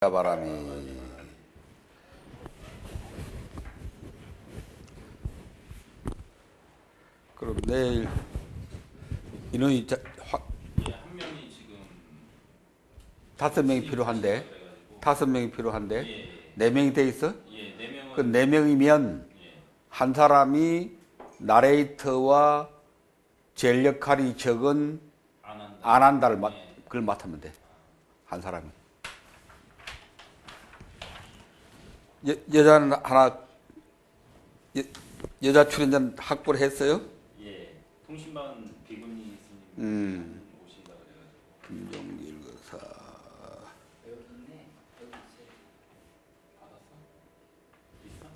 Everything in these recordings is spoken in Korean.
바람이. 그럼 내일 인원이 한 명이 지금 5명이 필요한데, 그래가지고 5명이 필요한데, 예, 4명이 돼 있어? 예, 4명은 그 4명이면 예, 한 사람이 나레이터와 제일 역할이 적은 안 한다. 안 한다를 예. 그걸 맡으면 돼. 한 사람이. 여자는 하나, 여자 출연자는 확보를 했어요? 예, 통신반 비군이 스님 오신다 그래가지고 김종길 거사. 여기 있네. 여기 있어요. 받았어? 있어?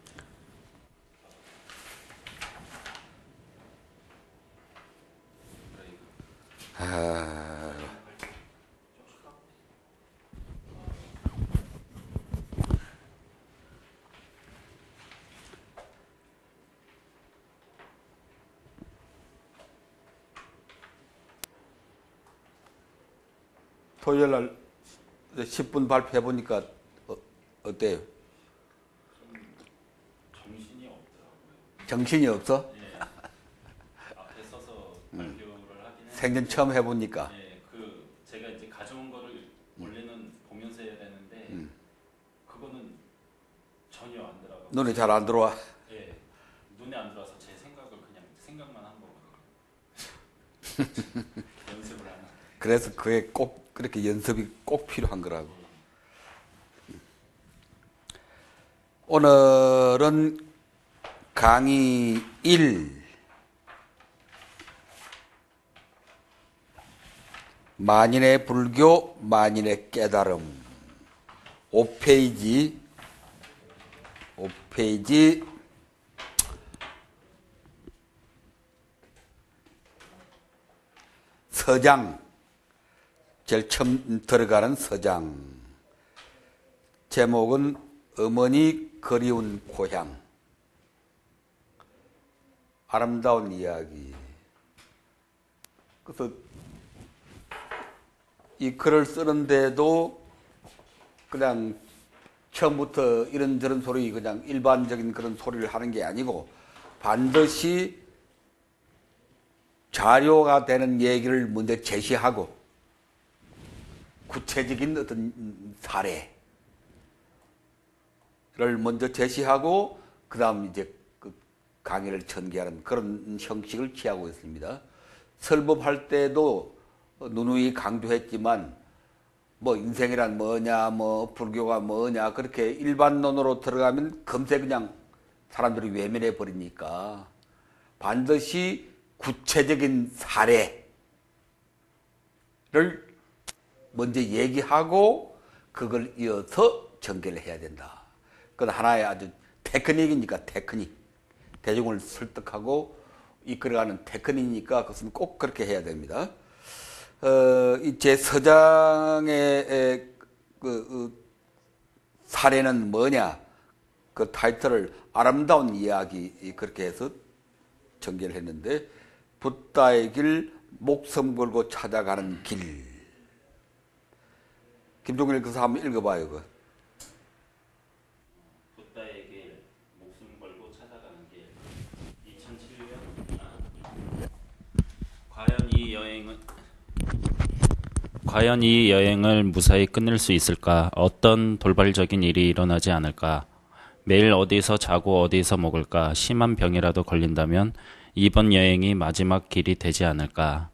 그래 이거. 아, 토요일 날 10분 발표해보니까 어때요? 정신이 없더라고요. 정신이 없어? 예. 앞에 서서 발표를 하긴 했는데 생전 처음 해보니까. 예, 그 제가 이제 가져온 거를 원래는 보면서 해야 되는데 그거는 전혀 안 들어가고 눈에 잘 안 들어와. 예, 눈에 안 들어와서 제 생각을 그냥 생각만 한 거거든요. 연습을 하는. 그래서 그게 꼭 그렇게 연습이 꼭 필요한 거라고. 오늘은 강의 1 만인의 불교 만인의 깨달음 5페이지 서장 제일 처음 들어가는 서장 제목은 어머니 그리운 고향 아름다운 이야기. 그래서 이 글을 쓰는데도 그냥 처음부터 이런저런 소리 그냥 일반적인 그런 소리를 하는 게 아니고 반드시 자료가 되는 얘기를 먼저 제시하고 구체적인 어떤 사례를 먼저 제시하고 그 다음 이제 그 강의를 전개하는 그런 형식을 취하고 있습니다. 설법할 때도 누누이 강조했지만 뭐 인생이란 뭐냐 뭐 불교가 뭐냐 그렇게 일반론으로 들어가면 금세 그냥 사람들이 외면해 버리니까 반드시 구체적인 사례를 먼저 얘기하고 그걸 이어서 전개를 해야 된다. 그건 하나의 아주 테크닉이니까 테크닉. 대중을 설득하고 이끌어가는 테크닉이니까 그것은 꼭 그렇게 해야 됩니다. 이 제 서장의 사례는 뭐냐? 그 타이틀을 아름다운 이야기 그렇게 해서 전개를 했는데 붓다의 길 목숨 걸고 찾아가는 길. 김종일 교수 한번 읽어봐요. 그. 붓다의 길, 목숨 걸고 찾아가는 길. 2007년. 과연 이 여행을 무사히 끝낼 수 있을까? 어떤 돌발적인 일이 일어나지 않을까? 매일 어디서 자고 어디서 먹을까? 심한 병이라도 걸린다면 이번 여행이 마지막 길이 되지 않을까?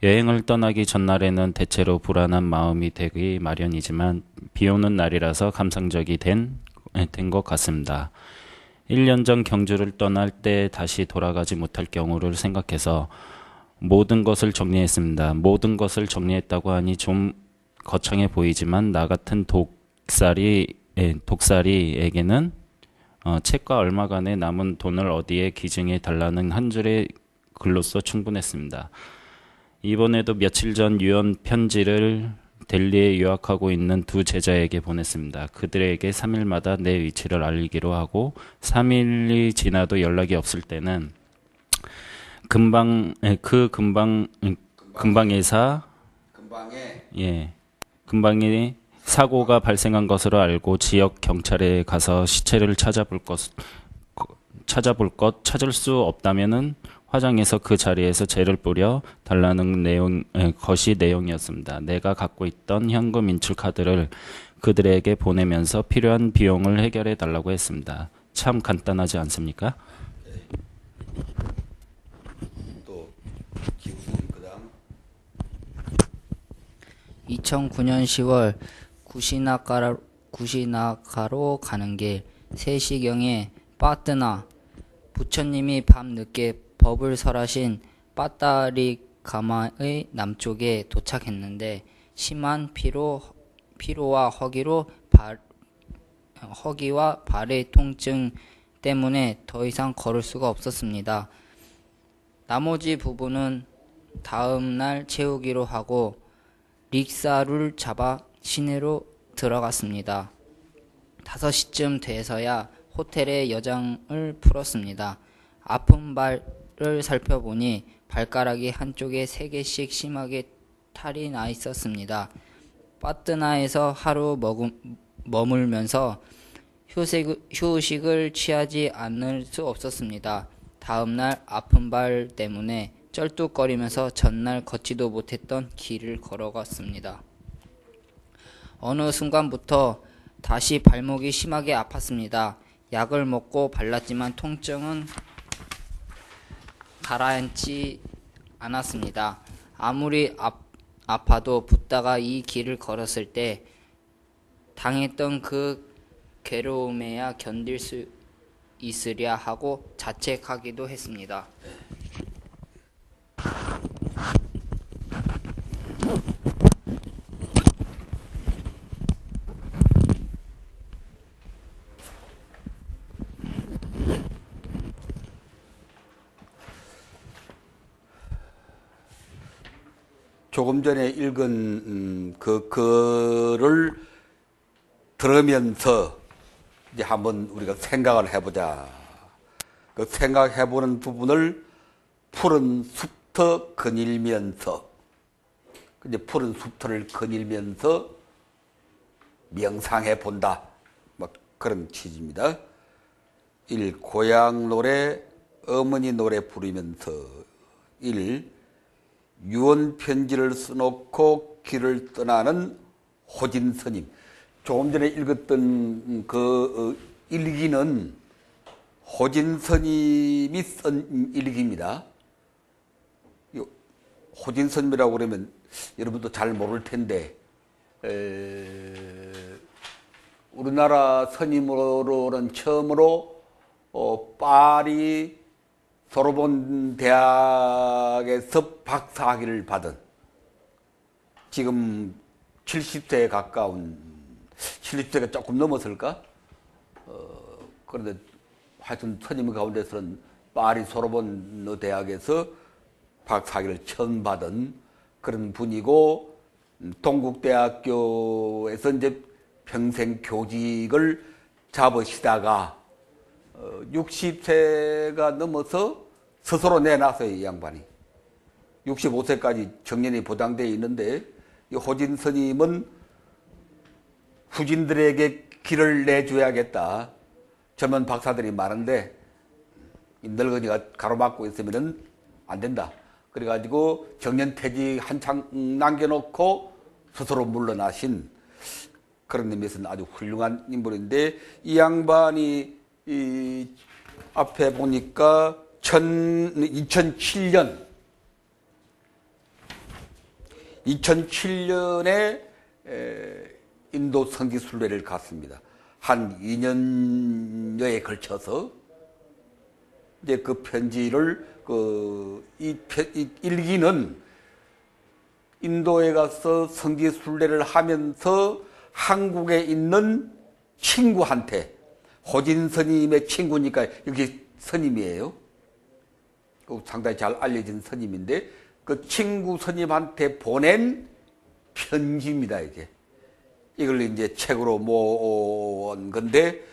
여행을 떠나기 전날에는 대체로 불안한 마음이 되기 마련이지만 비 오는 날이라서 감상적이 된 것 같습니다. 1년 전 경주를 떠날 때 다시 돌아가지 못할 경우를 생각해서 모든 것을 정리했습니다. 모든 것을 정리했다고 하니 좀 거창해 보이지만 나 같은 독살이에게는 책과 얼마간의 남은 돈을 어디에 기증해 달라는 한 줄의 글로써 충분했습니다. 이번에도 며칠 전 유언 편지를 델리에 유학하고 있는 두 제자에게 보냈습니다. 그들에게 3일마다 내 위치를 알리기로 하고 3일이 지나도 연락이 없을 때는 근방에 사고가 발생한 것으로 알고 지역 경찰에 가서 시체를 찾을 수 없다면은 화장해서 그 자리에서 재를 뿌려 달라는 것이 내용이었습니다. 내가 갖고 있던 현금 인출 카드를 그들에게 보내면서 필요한 비용을 해결해 달라고 했습니다. 참 간단하지 않습니까? 또 기우님 그다음 2009년 10월 구시나가로 가는 길 3시경에 빠뜨나 부처님이 밤늦게 법을 설하신 빠따리가마의 남쪽에 도착했는데 심한 피로와 허기와 발의 통증 때문에 더 이상 걸을 수가 없었습니다. 나머지 부분은 다음 날 채우기로 하고 릭사를 잡아 시내로 들어갔습니다. 5시쯤 돼서야 호텔에 여장을 풀었습니다. 아픈 발을 살펴보니 발가락이 한쪽에 3개씩 심하게 탈이 나 있었습니다. 빠뜨나에서 하루 머물면서 휴식을 취하지 않을 수 없었습니다. 다음날 아픈 발 때문에 쩔뚝거리면서 전날 걷지도 못했던 길을 걸어갔습니다. 어느 순간부터 다시 발목이 심하게 아팠습니다. 약을 먹고 발랐지만 통증은 가라앉지 않았습니다. 아무리 아파도 붓다가 이 길을 걸었을 때 당했던 그 괴로움에야 견딜 수 있으랴 하고 자책하기도 했습니다. 조금 전에 읽은 그 글을 들으면서 이제 한번 우리가 생각을 해보자. 그 생각해보는 부분을 푸른 숲터 거닐면서, 이제 푸른 숲터를 거닐면서 명상해 본다. 뭐 그런 취지입니다. 1. 고향 노래, 어머니 노래 부르면서. 1. 유언 편지를 써놓고 길을 떠나는 호진 스님. 조금 전에 읽었던 그 일기는 호진 스님이 쓴 일기입니다. 호진 스님이라고 그러면 여러분도 잘 모를 텐데, 우리나라 스님으로는 처음으로 파리 소르본 대학에서 박사학위를 받은, 지금 70세에 가까운, 70세가 조금 넘었을까? 그런데 하여튼 스님 가운데서는 파리 소르본 대학에서 박사학위를 처음 받은 그런 분이고, 동국대학교에서 이제 평생 교직을 잡으시다가 60세가 넘어서 스스로 내놨어요, 이 양반이. 65세까지 정년이 보장되어 있는데, 이 호진 스님은 후진들에게 길을 내줘야겠다. 젊은 박사들이 많은데 이 늙은이가 가로막고 있으면 안 된다. 그래가지고 정년퇴직 한창 남겨놓고 스스로 물러나신 그런 의미에서는 아주 훌륭한 인물인데, 이 양반이 이 앞에 보니까 2007년에 인도 성지순례를 갔습니다. 한 2년여에 걸쳐서 이제 그 편지를 이 일기는 인도에 가서 성지순례를 하면서 한국에 있는 친구한테, 호진 스님의 친구니까 여기 스님이에요. 상당히 잘 알려진 스님인데 그 친구 스님한테 보낸 편지입니다. 이걸 이제 책으로 모은 건데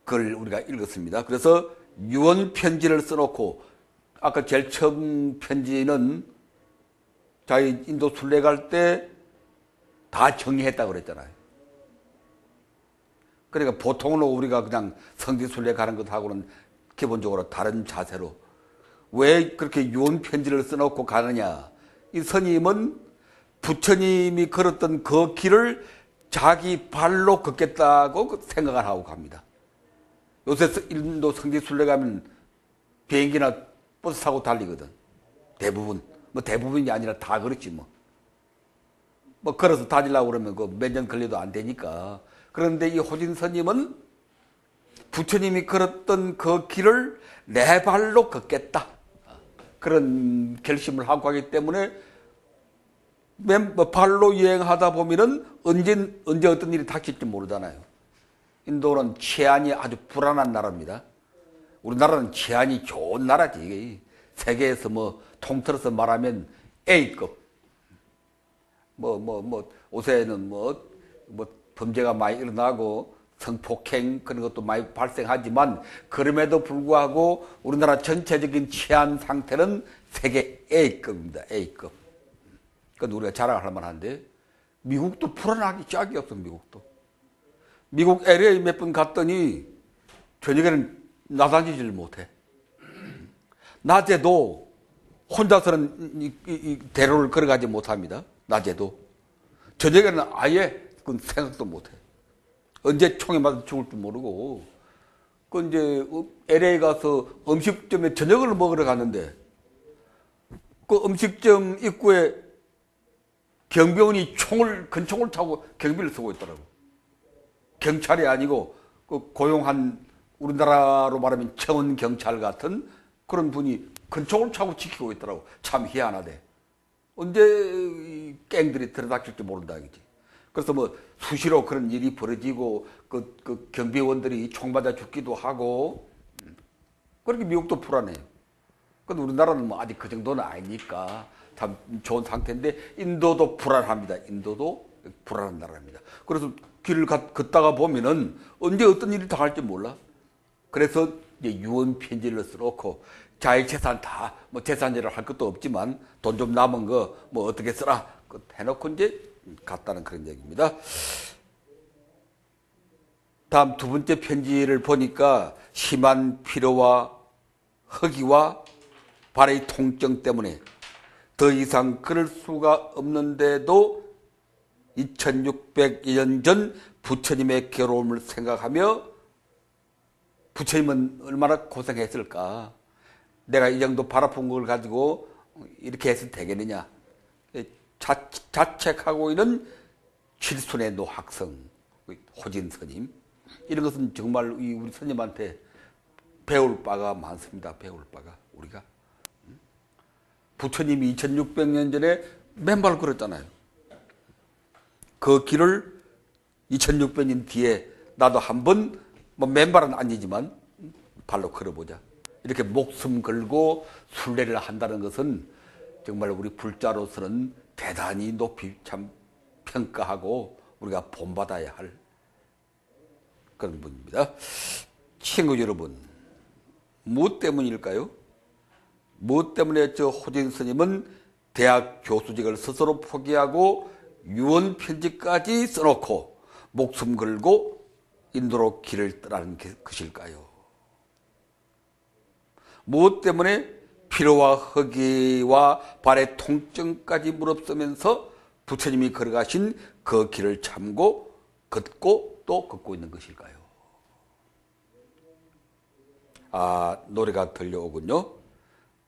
그걸 우리가 읽었습니다. 그래서 유언 편지를 써놓고, 아까 제일 처음 편지는 자기 인도 순례 갈 때 다 정리했다고 그랬잖아요. 그러니까 보통으로 우리가 그냥 성지순례 가는 것하고는 기본적으로 다른 자세로 왜 그렇게 유언 편지를 써놓고 가느냐. 이 스님은 부처님이 걸었던 그 길을 자기 발로 걷겠다고 생각을 하고 갑니다. 요새 인도 성지순례 가면 비행기나 버스 타고 달리거든. 대부분. 뭐 대부분이 아니라 다 그렇지 뭐. 뭐 걸어서 다니려고 그러면 그 몇 년 걸려도 안 되니까. 그런데 이 호진 스님은 부처님이 걸었던 그 길을 내 발로 걷겠다. 그런 결심을 하고 하기 때문에 발로 여행하다 보면은 언제 어떤 일이 닥칠지 모르잖아요. 인도는 치안이 아주 불안한 나라입니다. 우리나라는 치안이 좋은 나라지. 이게 세계에서 뭐 통틀어서 말하면 A급. 요새는 범죄가 많이 일어나고 성폭행 그런 것도 많이 발생하지만 그럼에도 불구하고 우리나라 전체적인 치안 상태는 세계 A급입니다. A급. 그건 우리가 자랑할 만한데 미국도 불안하기 짝이 없어. 미국 LA 몇 번 갔더니 저녁에는 나다니질 못해. 낮에도 혼자서는 이 대로를 걸어가지 못합니다. 낮에도. 저녁에는 아예 그건 생각도 못해. 언제 총에 맞아 죽을 줄 모르고. 그 이제 LA 가서 음식점에 저녁을 먹으러 갔는데 그 음식점 입구에 경비원이 근총을 차고 경비를 쓰고 있더라고. 경찰이 아니고 그 고용한 우리나라로 말하면 청원 경찰 같은 그런 분이 근총을 차고 지키고 있더라고. 참 희한하대. 언제 갱들이 들어닥칠지 모른다 이거지. 그래서 뭐 수시로 그런 일이 벌어지고 그 경비원들이 총 맞아 죽기도 하고 그렇게 미국도 불안해요. 근데 우리나라는 뭐 아직 그 정도는 아니니까 참 좋은 상태인데 인도도 불안합니다. 인도도 불안한 나라입니다. 그래서 길을 걷다가 보면은 언제 어떤 일이 당할지 몰라. 그래서 이제 유언 편지를 써놓고 자기 재산 다 뭐 재산제를 할 것도 없지만 돈 좀 남은 거 뭐 어떻게 써라 해놓고 이제 갔다는 그런 얘기입니다. 다음 두 번째 편지를 보니까 심한 피로와 허기와 발의 통증 때문에 더 이상 걸을 수가 없는데도 2600년 전 부처님의 괴로움을 생각하며 부처님은 얼마나 고생했을까. 내가 이 정도 발 아픈 걸 가지고 이렇게 해서 되겠느냐. 자책하고 있는 칠순의 노학성, 호진 스님. 이런 것은 정말 우리 스님한테 배울 바가 많습니다. 배울 바가 우리가. 부처님이 2600년 전에 맨발 걸었잖아요. 그 길을 2600년 뒤에 나도 한번 뭐 맨발은 아니지만 발로 걸어보자. 이렇게 목숨 걸고 순례를 한다는 것은 정말 우리 불자로서는 대단히 높이 참 평가하고 우리가 본받아야 할 그런 분입니다. 친구 여러분, 무엇 때문일까요? 무엇 때문에 저 호진 스님은 대학 교수직을 스스로 포기하고 유언 편지까지 써놓고 목숨 걸고 인도로 길을 떠나는 것일까요? 무엇 때문에 피로와 허기와 발의 통증까지 무릅쓰면서 부처님이 걸어가신 그 길을 참고 걷고 또 걷고 있는 것일까요? 노래가 들려오군요.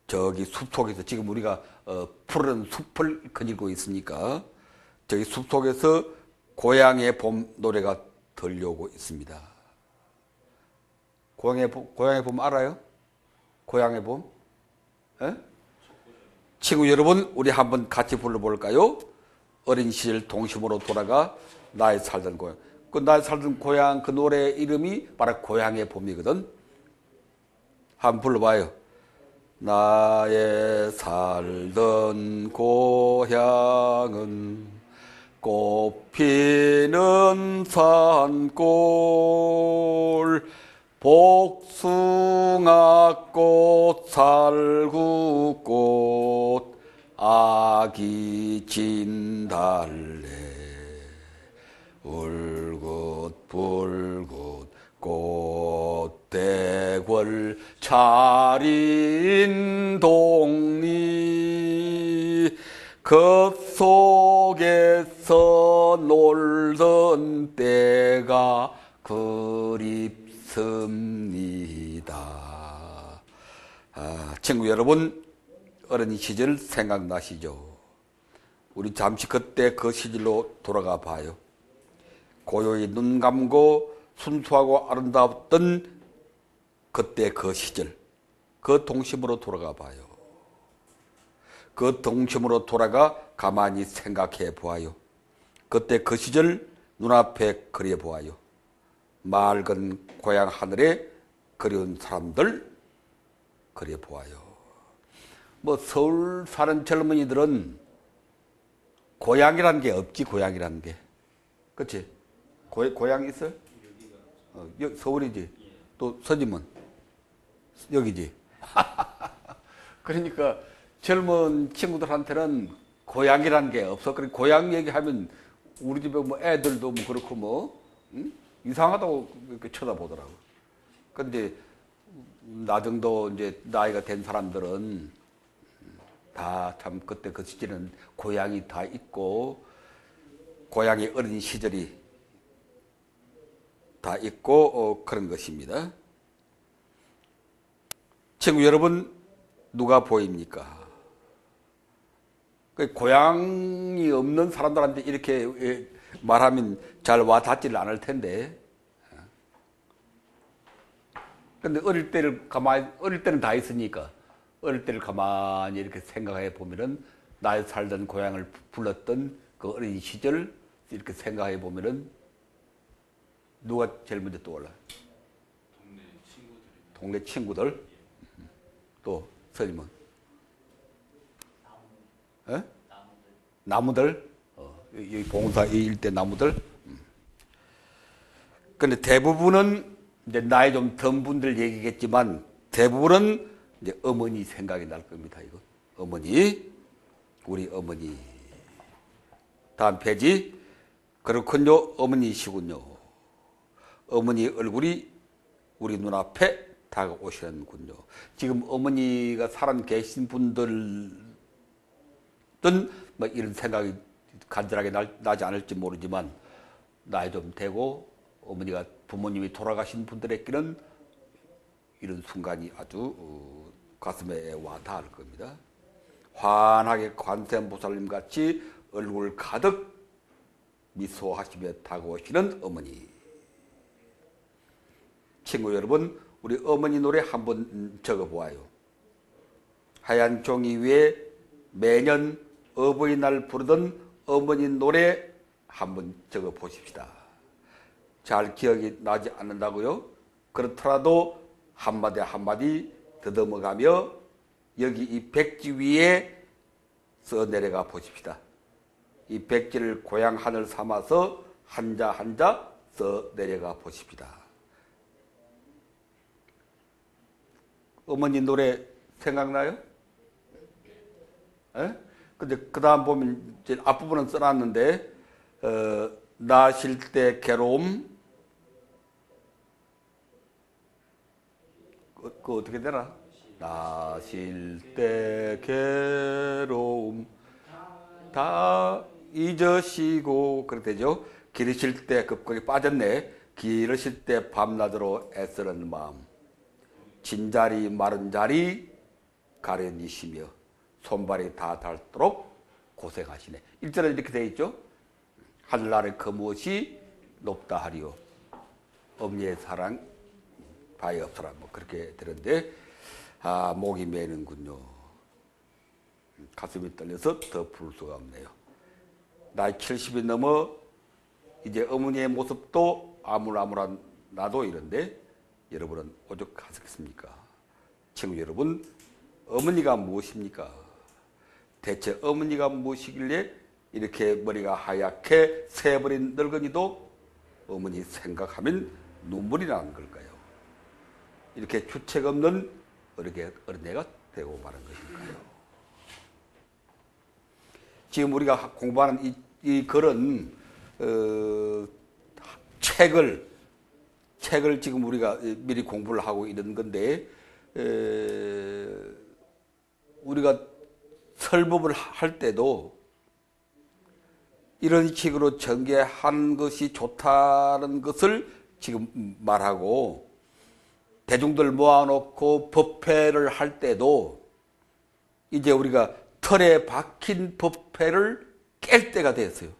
저기 숲속에서 지금 우리가 푸른 숲을 거닐고 있으니까 저기 숲속에서 고향의 봄 노래가 들려오고 있습니다. 고향의 봄 알아요? 고향의 봄? 에? 친구 여러분, 우리 한번 같이 불러볼까요? 어린 시절 동심으로 돌아가 나의 살던 고향. 그 나의 살던 고향 그 노래 이름이 바로 고향의 봄이거든. 한번 불러봐요. 나의 살던 고향은 꽃피는 산골 복숭아꽃 살구꽃 아기 진달래 불긋 불긋 꽃대궐 차린 동리 그 속에서 놀던 때가 그립습니다. 친구 여러분, 어린 시절 생각나시죠? 우리 잠시 그때 그 시절로 돌아가 봐요. 고요히 눈 감고 순수하고 아름다웠던 그때 그 시절, 그 동심으로 돌아가 봐요. 그 동심으로 돌아가 가만히 생각해 보아요. 그때 그 시절 눈앞에 그려 보아요. 맑은 고향 하늘에 그리운 사람들 그려 보아요. 뭐 서울 사는 젊은이들은 고향이라는 게 없지, 고향이라는 게. 그치? 고향 있어? 서울이지. 또 서지문 여기지. 그러니까 젊은 친구들한테는 고향이라는 게 없어. 그래 고향 얘기하면 우리 집에 뭐 애들도 뭐 그렇고 뭐 응? 이상하다고 이렇게 쳐다보더라고. 근데 나 정도 이제 나이가 된 사람들은 다 참 그때 그 시절에는 고향이 다 있고 고향의 어린 시절이 다 있고 그런 것입니다. 친구 여러분, 누가 보입니까? 고향이 없는 사람들한테 이렇게 말하면 잘 와닿지를 않을 텐데. 근데 어릴 때는 다 있으니까 어릴 때를 가만히 이렇게 생각해 보면은 나의 살던 고향을 불렀던 그 어린 시절 이렇게 생각해 보면은 누가 제일 먼저 떠올라요? 동네 친구들. 또 선임은? 나무들. 여기 봉사 이 일대 나무들. 근데 대부분은 이제 나이 좀 든 분들 얘기겠지만 대부분은 이제 어머니 생각이 날 겁니다. 이거 어머니, 우리 어머니. 다음 페이지. 그렇군요, 어머니시군요. 어머니 얼굴이 우리 눈앞에 다가오시는군요. 지금 어머니가 살아 계신 분들은 뭐 이런 생각이 간절하게 나지 않을지 모르지만 나이 좀 되고 어머니가 부모님이 돌아가신 분들에게는 이런 순간이 아주 가슴에 와 닿을 겁니다. 환하게 관세음보살님 같이 얼굴 가득 미소하시며 다가오시는 어머니. 친구 여러분, 우리 어머니 노래 한번 적어보아요. 하얀 종이 위에 매년 어버이날 부르던 어머니 노래 한번 적어보십시다. 잘 기억이 나지 않는다고요? 그렇더라도 한마디 한마디 더듬어가며 여기 이 백지 위에 써 내려가 보십시다. 이 백지를 고향 하늘 삼아서 한자 한자 써 내려가 보십시다. 어머니 노래 생각나요? 에? 근데 그 다음 보면 이제 앞부분은 써놨는데 나실 때 괴로움 그 어떻게 되나? 나실 때 괴로움 다 잊으시고 그렇게 되죠. 기르실 때 급하게 빠졌네. 기르실 때 밤낮으로 애쓰는 마음 진자리 마른 자리 가련이시며 손발이 다 닳도록 고생하시네. 1절에 이렇게 되어 있죠. 하늘나라의 그 무엇이 높다 하리요 엄니의 사랑 바위 없어라 뭐 그렇게 되는데 목이 메는군요. 가슴이 떨려서 더 부를 수가 없네요. 나이 70이 넘어 이제 어머니의 모습도 아무런 나도 이런데 여러분은 오죽하셨겠습니까? 친구 여러분, 어머니가 무엇입니까? 대체 어머니가 무엇이길래 이렇게 머리가 하얗게 새버린 늙은이도 어머니 생각하면 눈물이 나는 걸까요? 이렇게 주책 없는 어린애가 되고 마는 것일까요? 지금 우리가 공부하는 이 글은 책을 지금 우리가 미리 공부를 하고 있는 건데, 우리가 설법을 할 때도 이런 식으로 전개한 것이 좋다는 것을 지금 말하고, 대중들 모아놓고 법회를 할 때도 이제 우리가 틀에 박힌 법회를 깰 때가 됐어요.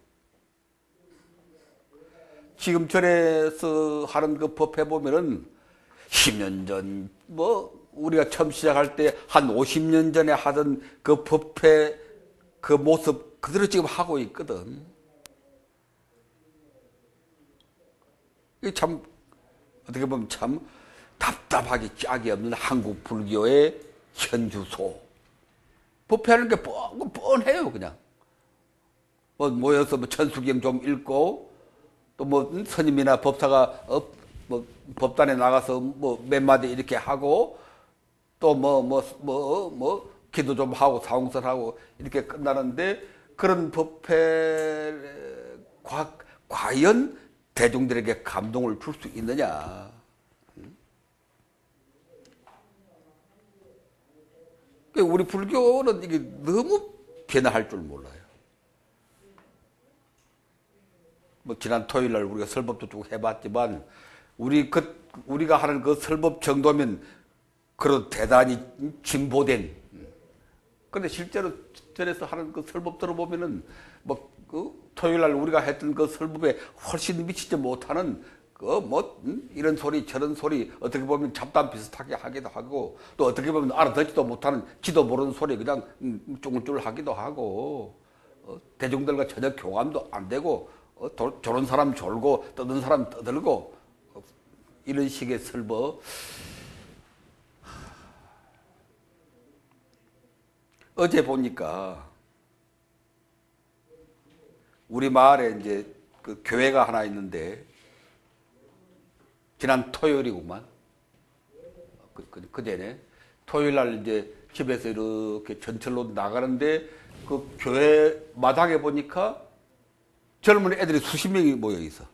지금 절에서 하는 그 법회 보면은 10년 전, 우리가 처음 시작할 때 한 50년 전에 하던 그 법회 그 모습 그대로 지금 하고 있거든. 이게 참, 어떻게 보면 참 답답하기 짝이 없는 한국 불교의 현주소. 법회하는 게 뻔해요, 그냥. 모여서 천수경 좀 읽고, 또 스님이나 법사가 법단에 나가서 몇 마디 이렇게 하고, 또 기도 좀 하고 사홍설하고 이렇게 끝나는데, 그런 법회 과연 대중들에게 감동을 줄 수 있느냐? 우리 불교는 이게 너무 변화할 줄 몰라요. 지난 토요일 날 우리가 설법도 쭉 해봤지만, 우리가 하는 그 설법 정도면 그런 대단히 진보된. 그런데 실제로 전에서 하는 그 설법 들어보면은 토요일 날 우리가 했던 그 설법에 훨씬 미치지 못하는 이런 소리 저런 소리, 어떻게 보면 잡담 비슷하게 하기도 하고, 또 어떻게 보면 알아듣지도 못하는 지도 모르는 소리 그냥 쭈글쭈글 하기도 하고, 대중들과 전혀 교감도 안 되고, 저런 사람 졸고 떠든 사람 떠들고, 이런 식의 설법. 어제 보니까 우리 마을에 이제 그 교회가 하나 있는데, 지난 토요일이구만. 그전에 토요일 날 이제 집에서 이렇게 전철로 나가는데, 그 교회 마당에 보니까 젊은 애들이 수십 명이 모여 있어.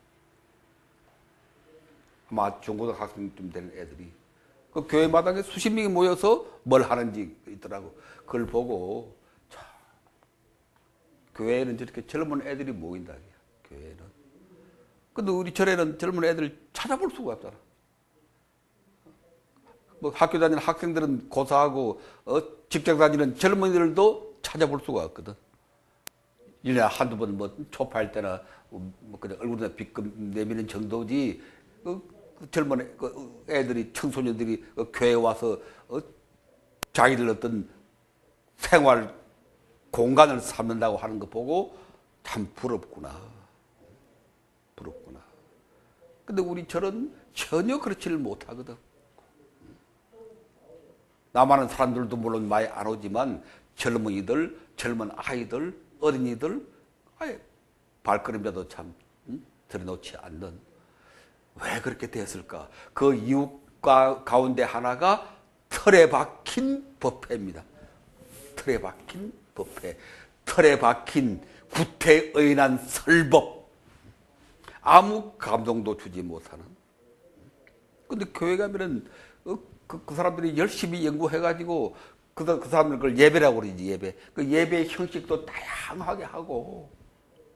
아마 중고등 학생쯤 되는 애들이. 그 교회 마당에 수십 명이 모여서 뭘 하는지 있더라고. 그걸 보고, 자, 교회에는 저렇게 젊은 애들이 모인다. 교회는. 근데 우리 절에는 젊은 애들 찾아볼 수가 없잖아. 학교 다니는 학생들은 고사하고, 직장 다니는 젊은이들도 찾아볼 수가 없거든. 1년에 한두 번 초파할 때나, 그냥 얼굴에 빗금 내미는 정도지, 젊은 애들이, 청소년들이 교회에 와서, 자기들 어떤 생활 공간을 삼는다고 하는 거 보고 참 부럽구나. 근데 우리 절은 전혀 그렇지를 못하거든. 남아는 사람들도 물론 많이 안 오지만, 젊은이들, 젊은 아이들, 어린이들, 아예 발걸음자도 참 들여놓지 않는. 왜 그렇게 됐을까? 그 이유 가운데 하나가 틀에 박힌 법회입니다. 틀에 박힌 법회, 틀에 박힌 구태의인한 설법. 아무 감동도 주지 못하는. 근데 교회 가면은 그 사람들이 열심히 연구해가지고 그 사람들 그걸 예배라고 그러지, 예배. 그 예배 형식도 다양하게 하고,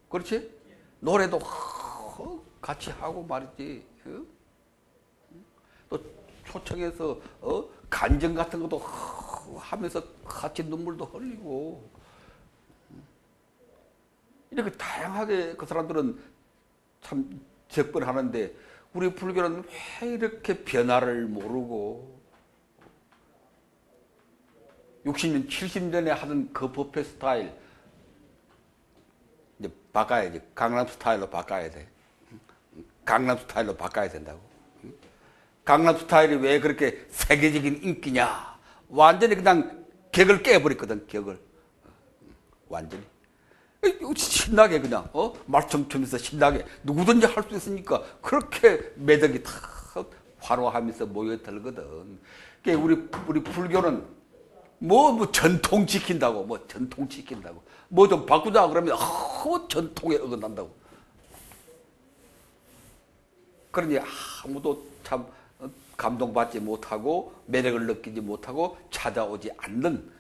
그렇지? 노래도 같이 하고 말이지. 또 초청해서 간증 같은 것도 하면서 같이 눈물도 흘리고, 이렇게 다양하게 그 사람들은 참 접근하는데, 우리 불교는 왜 이렇게 변화를 모르고 60년, 70년에 하던 그 법회 스타일 이제 바꿔야지. 강남 스타일로 바꿔야 돼. 강남 스타일로 바꿔야 된다고. 강남 스타일이 왜 그렇게 세계적인 인기냐? 완전히 그냥 격을 깨버렸거든, 격을. 완전히. 신나게 그냥, 말씀 들으면서 신나게 누구든지 할 수 있으니까 그렇게 매덕이 탁 화로하면서 모여들거든. 그러니까 우리 불교는 전통 지킨다고, 전통 지킨다고. 뭐 좀 바꾸자 그러면, 전통에 어긋난다고. 그러니 아무도 참 감동받지 못하고 매력을 느끼지 못하고 찾아오지 않는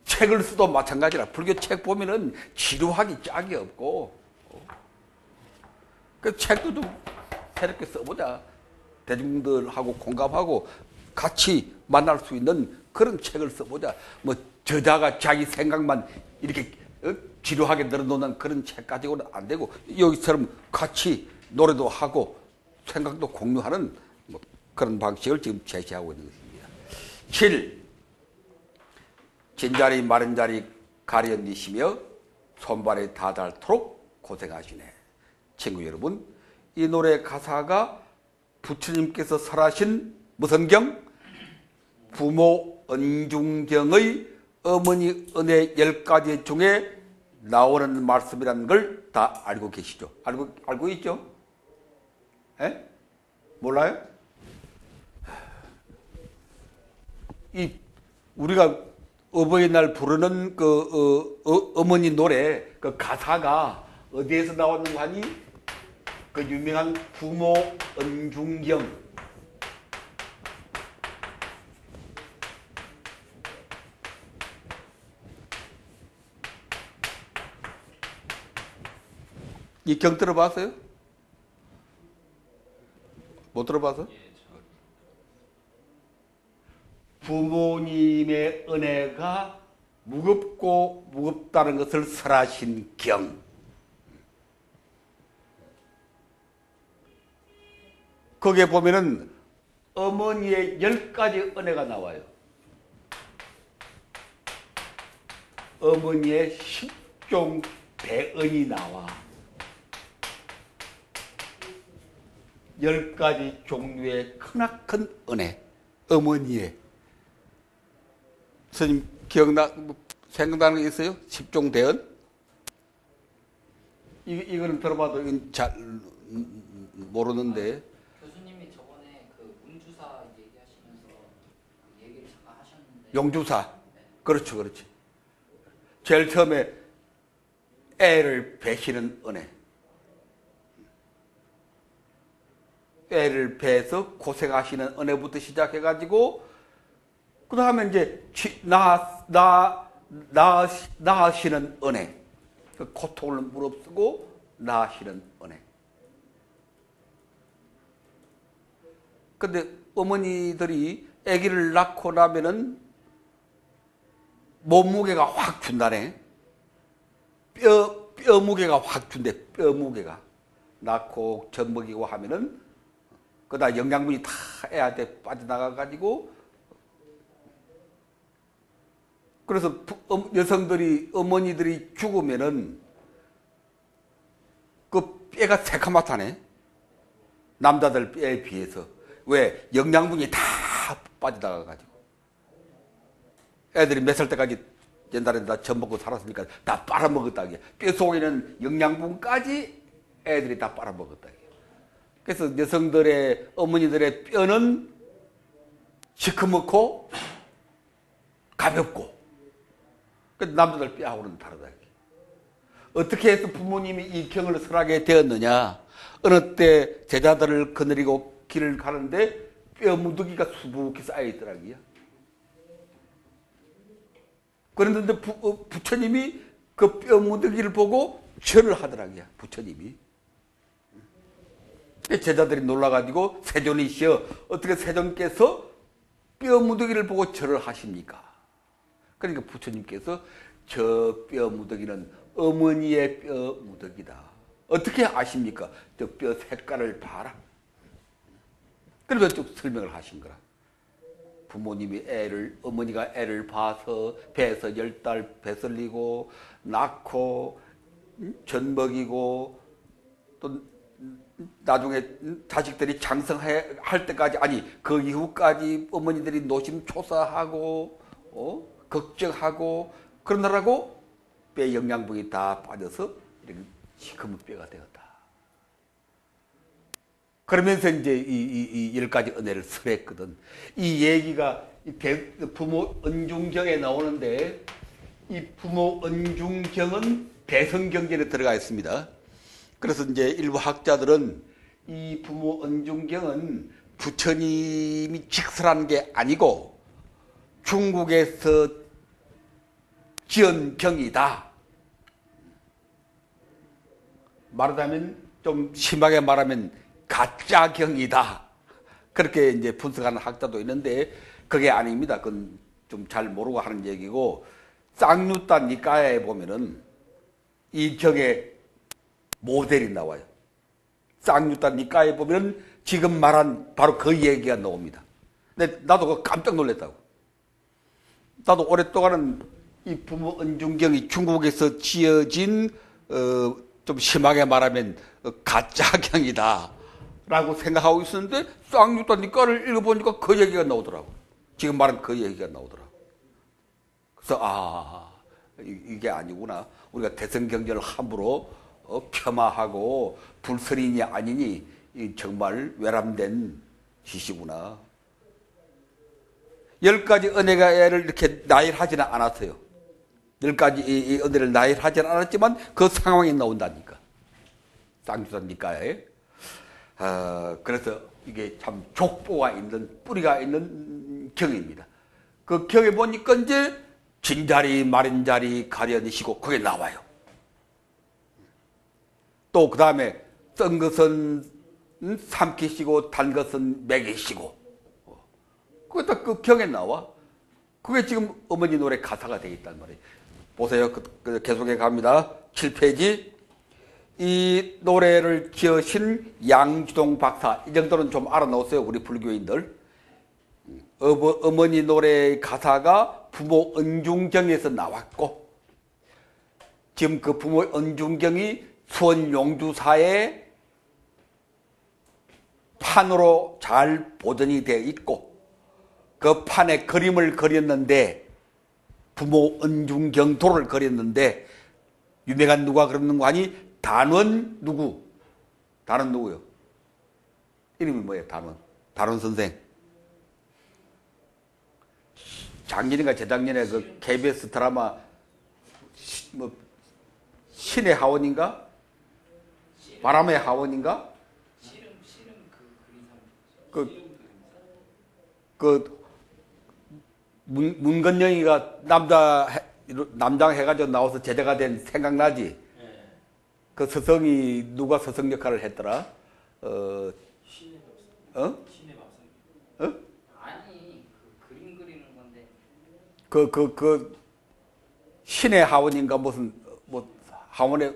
책을 써도 마찬가지라. 불교 책 보면은 지루하기 짝이 없고, 그 책도 좀 새롭게 써보자. 대중들하고 공감하고 같이 만날 수 있는 그런 책을 써보자. 뭐 저자가 자기 생각만 이렇게 지루하게 늘어놓는 그런 책 가지고는 안 되고, 여기처럼 같이 노래도 하고 생각도 공유하는 뭐 그런 방식을 지금 제시하고 있는 것입니다. 7. 진자리 마른 자리 가련니시며 손발에 다 닳도록 고생하시네. 친구 여러분, 이 노래 가사가 부처님께서 설하신 무슨 경? 부모 은중경의 어머니 은혜 10가지 중에 나오는 말씀이라는 걸 다 알고 계시죠? 알고 있죠? 에? 몰라요? 우리가 어버이날 부르는 어머니 노래 그 가사가 어디에서 나왔는가 하니 그 유명한 부모 은중경, 이 경 들어봤어요? 못 들어봐서? 부모님의 은혜가 무겁고 무겁다는 것을 설하신 경. 거기에 보면은 어머니의 10가지 은혜가 나와요. 어머니의 10종 대은이 나와. 10가지 종류의 크나큰 은혜. 어머니의. 선생님 생각나는 게 있어요? 10종 대은? 이거는 들어봐도 이건 잘 모르는데. 교수님이 저번에 그 운주사 얘기하시면서 얘기를 잠깐 하셨는데. 용주사. 네. 그렇죠, 그렇지. 제일 처음에 애를 베시는 은혜. 애를 베서 고생하시는 은혜부터 시작해가지고, 그 다음에 이제 나으시는 은혜. 그 고통을 무릅쓰고 나으시는 은혜. 근데 어머니들이 아기를 낳고 나면은 몸무게가 확 준다네. 뼈 무게가 확 준대. 뼈 무게가. 낳고 젖 먹이고 하면은 그다 영양분이 다 애한테 빠져나가가지고, 그래서 여성들이, 어머니들이 죽으면은 그 뼈가 새카맣다네. 남자들 뼈에 비해서. 왜? 영양분이 다 빠져나가가지고. 애들이 몇 살 때까지 옛날에 다 젖 먹고 살았으니까 다 빨아먹었다. 뼈 속에는 영양분까지 애들이 다 빨아먹었다. 그래서 여성들의, 어머니들의 뼈는 시커멓고 가볍고, 남자들 뼈하고는 다르다. 어떻게 해서 부모님이 이 경을 설하게 되었느냐? 어느 때 제자들을 거느리고 길을 가는데 뼈 무더기가 수북히 쌓여있더라고요. 그런데 부처님이 그 뼈 무더기를 보고 절을 하더라고요. 부처님이. 제자들이 놀라가지고 세존이시여, 어떻게 세존께서 뼈 무더기를 보고 절을 하십니까? 그러니까 부처님께서 저 뼈 무더기는 어머니의 뼈 무더기다. 어떻게 아십니까? 저 뼈 색깔을 봐라. 그러면서 쭉 설명을 하신 거라. 부모님이 어머니가 애를 봐서 배에서 10달 배설리고 낳고 젖 먹이고 또 나중에 자식들이 장성할 때까지, 아니 그 이후까지 어머니들이 노심초사하고 걱정하고 그러느라고 뼈 영양분이 다 빠져서 이렇게 시커먼 뼈가 되었다. 그러면서 이제 이 10가지 은혜를 설했거든. 이 얘기가 부모 은중경에 나오는데, 이 부모 은중경은 대성경전에 들어가 있습니다. 그래서 이제 일부 학자들은 이 부모 은중경은 부처님이 직설한 게 아니고 중국에서 지은 경이다. 말하자면 좀 심하게 말하면 가짜 경이다. 그렇게 이제 분석하는 학자도 있는데 그게 아닙니다. 그건 좀 잘 모르고 하는 얘기고 쌍류따 니까야에 보면은 이 경의 모델이 나와요. 쌍류따 니까야에 보면은 지금 말한 바로 그 얘기가 나옵니다. 근데 나도 그거 깜짝 놀랐다고. 나도 오랫동안은 이 부모 은중경이 중국에서 지어진 좀 심하게 말하면 가짜경이다 라고 생각하고 있었는데 쌍류따 니까를 읽어보니까 그 얘기가 나오더라고. 지금 말한 그 얘기가 나오더라고. 그래서 이게 아니구나. 우리가 대성경전을 함부로 폄하하고 불설이니 아니니 정말 외람된 짓이구나. 10가지 은혜를 이렇게 나열하지는 않았어요. 10가지 이 은혜를 나열하지는 않았지만 그 상황이 나온다니까. 쌍주사니까에. 그래서 이게 참 족보가 있는, 뿌리가 있는 경입니다. 그 경에 보니까 이제 진자리, 마른자리, 가련이시고 그게 나와요. 또 그 다음에 썬 것은 삼키시고 단 것은 먹이시고 그게 다 그 경에 나와. 그게 지금 어머니 노래 가사가 되어 있단 말이에요. 보세요. 계속해 갑니다. 7페이지. 이 노래를 지으신 양주동 박사, 이 정도는 좀 알아놓으세요. 우리 불교인들. 어머니 노래의 가사가 부모 은중경에서 나왔고 지금 그 부모 은중경이 수원 용주사의 판으로 잘 보존이 되어 있고 그 판에 그림을 그렸는데 부모 은중경도를 그렸는데 유명한 누가 그렸는가 하니 단원 누구? 단원 누구요? 이름이 뭐예요? 단원 선생. 작년인가 재작년에 그 KBS 드라마 신의 하원인가? 바람의 하원인가? 문건영이가 남장 해가지고 나와서 제자가 된 생각나지? 그 서성이 누가 서성 역할을 했더라? 신의 어? 아니 그 그림 그리는 건데 그 신의 하원인가 무슨 뭐 하원에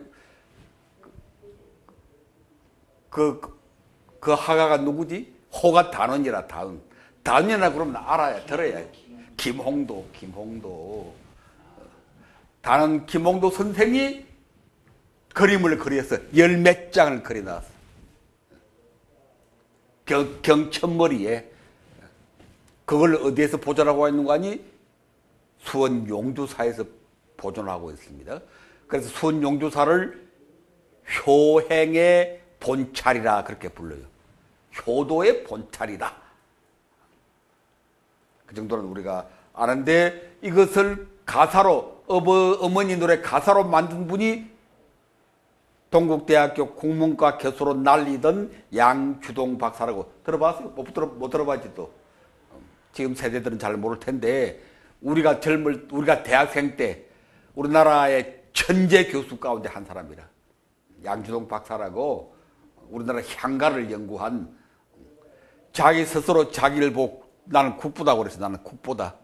그 하가가 누구지? 호가 단원이라 단원. 단원이라 그러면 알아야 들어야. 김홍도. 단원 김홍도 선생이 그림을 그렸어. 열 몇 장을 그려놨어. 경천머리에. 그걸 어디에서 보존하고 있는 거 아니? 수원 용주사에서 보존하고 있습니다. 그래서 수원 용주사를 효행의 본찰이라 그렇게 불러요. 효도의 본찰이다. 그 정도는 우리가 아는데 이것을 가사로 어머니 노래 가사로 만든 분이 동국대학교 국문과 교수로 날리던 양주동 박사라고 들어봤어요? 못 들어봤지 또. 지금 세대들은 잘 모를 텐데 우리가 대학생 때 우리나라의 천재 교수 가운데 한 사람이라. 양주동 박사라고 우리나라 향가를 연구한 자기 스스로 자기를 보고 나는 국보다고 그랬어. 나는 국보다.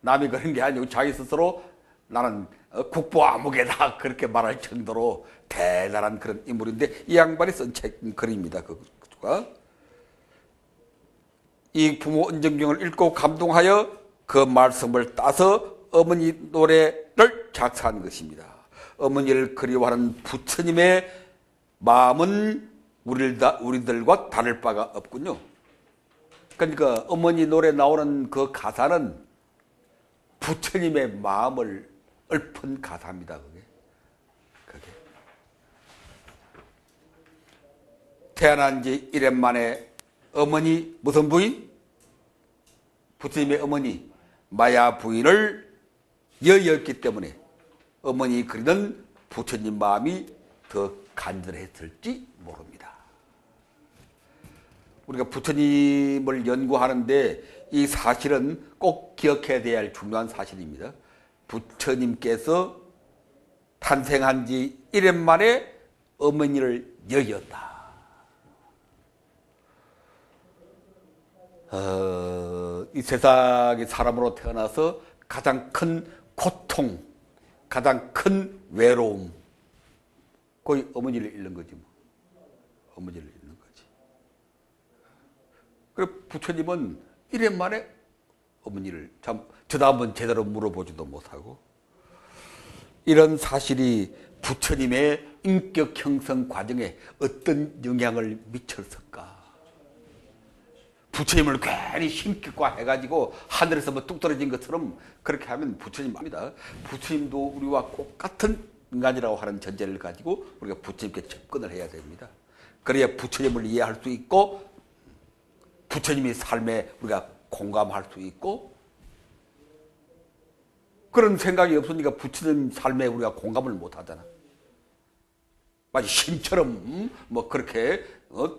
남이 그런 게 아니고 자기 스스로 나는 국보 아무개다 그렇게 말할 정도로 대단한 그런 인물인데 이 양반이 쓴 책 글입니다. 그가 이 부모 은정경을 읽고 감동하여 그 말씀을 따서 어머니 노래를 작사한 것입니다. 어머니를 그리워하는 부처님의 마음은 우리들과 다를 바가 없군요. 그러니까 어머니 노래 나오는 그 가사는 부처님의 마음을 읊은 가사입니다. 그게. 태어난 지 1년 만에 어머니 무슨 부인? 부처님의 어머니 마야 부인을 여였기 때문에 어머니 그리는 부처님 마음이 더 간절했을지 모릅니다. 우리가 부처님을 연구하는데 이 사실은 꼭 기억해야 될 중요한 사실입니다. 부처님께서 탄생한 지 1년 만에 어머니를 여겼다. 이 세상의 사람으로 태어나서 가장 큰 고통, 가장 큰 외로움, 거의 어머니를 잃는 거지 뭐. 어머니를 잃는 거지. 그래 부처님은 1년 만에 어머니를 참 저도 한번 제대로 물어보지도 못하고, 이런 사실이 부처님의 인격 형성 과정에 어떤 영향을 미쳤을까? 부처님을 괜히 힘격과 해가지고 하늘에서 뭐 뚝 떨어진 것처럼 그렇게 하면 부처님 압니다. 부처님도 우리와 똑같은 인간이라고 하는 전제를 가지고 우리가 부처님께 접근을 해야 됩니다. 그래야 부처님을 이해할 수 있고 부처님의 삶에 우리가 공감할 수 있고, 그런 생각이 없으니까 부처님 삶에 우리가 공감을 못 하잖아. 마치 신처럼 뭐 그렇게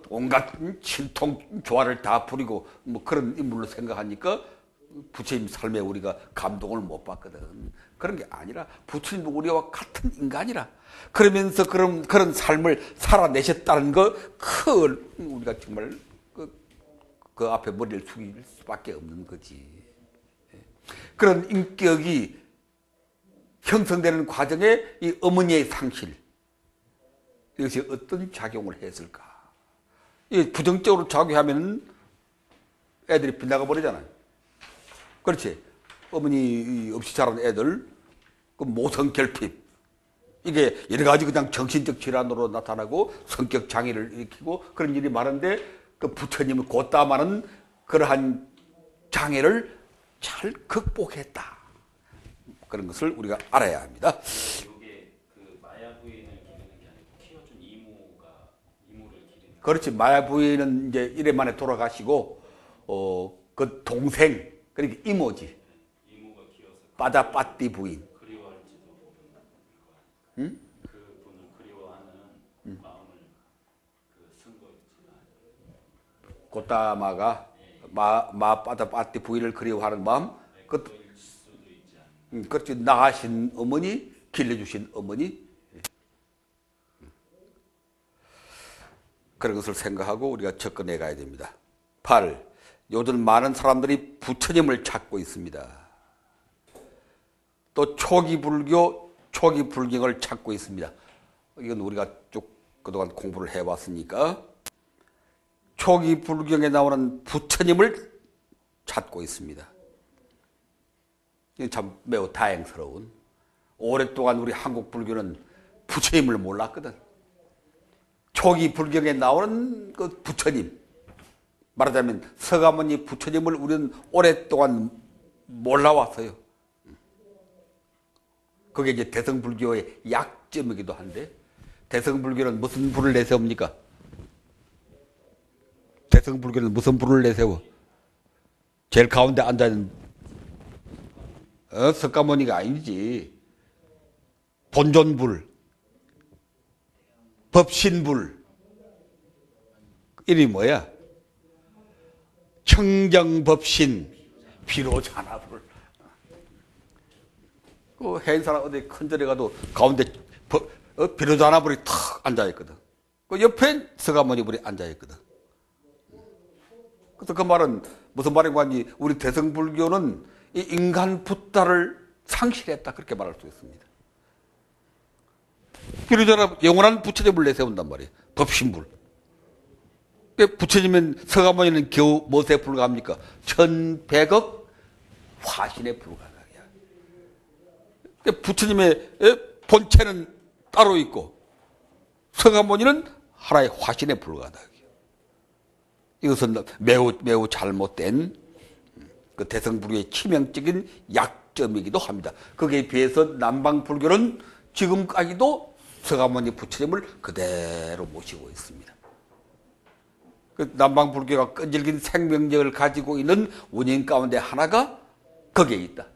온갖 신통 조화를 다 부리고 뭐 그런 인물로 생각하니까 부처님 삶에 우리가 감동을 못 받거든. 그런 게 아니라 부처님도 우리와 같은 인간이라. 그러면서 그런 삶을 살아내셨다는 거, 우리가 정말 그 앞에 머리를 숙일 수밖에 없는 거지. 그런 인격이 형성되는 과정에 이 어머니의 상실, 이것이 어떤 작용을 했을까? 이 부정적으로 작용하면 애들이 빗나가 버리잖아요. 그렇지. 어머니 없이 자란 애들, 그 모성 결핍, 이게 여러 가지 그냥 정신적 질환으로 나타나고 성격 장애를 일으키고 그런 일이 많은데, 그 부처님은 곧다마는 그러한 장애를 잘 극복했다. 그런 것을 우리가 알아야 합니다. 이게 그 마야 부인을 기르는 게 아니고 키워준 이모를 기르는. 그렇지. 마야 부인은 이제 1년 만에 돌아가시고, 그 동생, 그러니까 이모지. 이모가 키워서 빠다빠띠 부인. 그리워할지도 모르는 거. 응? 그분을 그리워하는 마음을 쓴 거였지. 곧다마가 빠다빠띠 부인을 그리워하는 마음. 그렇지. 낳으신 어머니, 길러주신 어머니. 그런 것을 생각하고 우리가 접근해 가야 됩니다. 8. 요즘 많은 사람들이 부처님을 찾고 있습니다. 또 초기 불교, 초기 불경을 찾고 있습니다. 이건 우리가 쭉 그동안 공부를 해왔으니까 초기 불경에 나오는 부처님을 찾고 있습니다. 이건 참 매우 다행스러운. 오랫동안 우리 한국 불교는 부처님을 몰랐거든. 초기 불경에 나오는 그 부처님, 말하자면 서가모니 부처님을 우리는 오랫동안 몰라왔어요. 그게 이제 대성불교의 약점이기도 한데, 대성불교는 무슨 불을 내세웁니까? 대성불교는 무슨 불을 내세워? 제일 가운데 앉아있는 석가모니가 아니지. 본존불, 법신불. 이름이 뭐야? 청정법신, 비로자나불. 그 해인사람 어디 큰 절에 가도 가운데 비로자나불이 탁 앉아있거든. 그 옆에 서가모니 불이 앉아있거든. 그래서 그 말은 무슨 말인가 하니, 우리 대성불교는 이 인간 붓다를 상실했다, 그렇게 말할 수 있습니다. 비로자나 영원한 부처님을 내세운단 말이에요. 법신불. 부처님은, 서가모니는 겨우 무엇에 불과합니까? 1100억 화신에 불과하다야. 부처님의 본체는 따로 있고 서가모니는 하나의 화신에 불과하다. 이것은 매우 잘못된 그 대성불교의 치명적인 약점이기도 합니다. 거기에 비해서 남방불교는 지금까지도 서가모니 부처님을 그대로 모시고 있습니다. 그 남방불교가 끈질긴 생명력을 가지고 있는 원인 가운데 하나가 거기에 있다.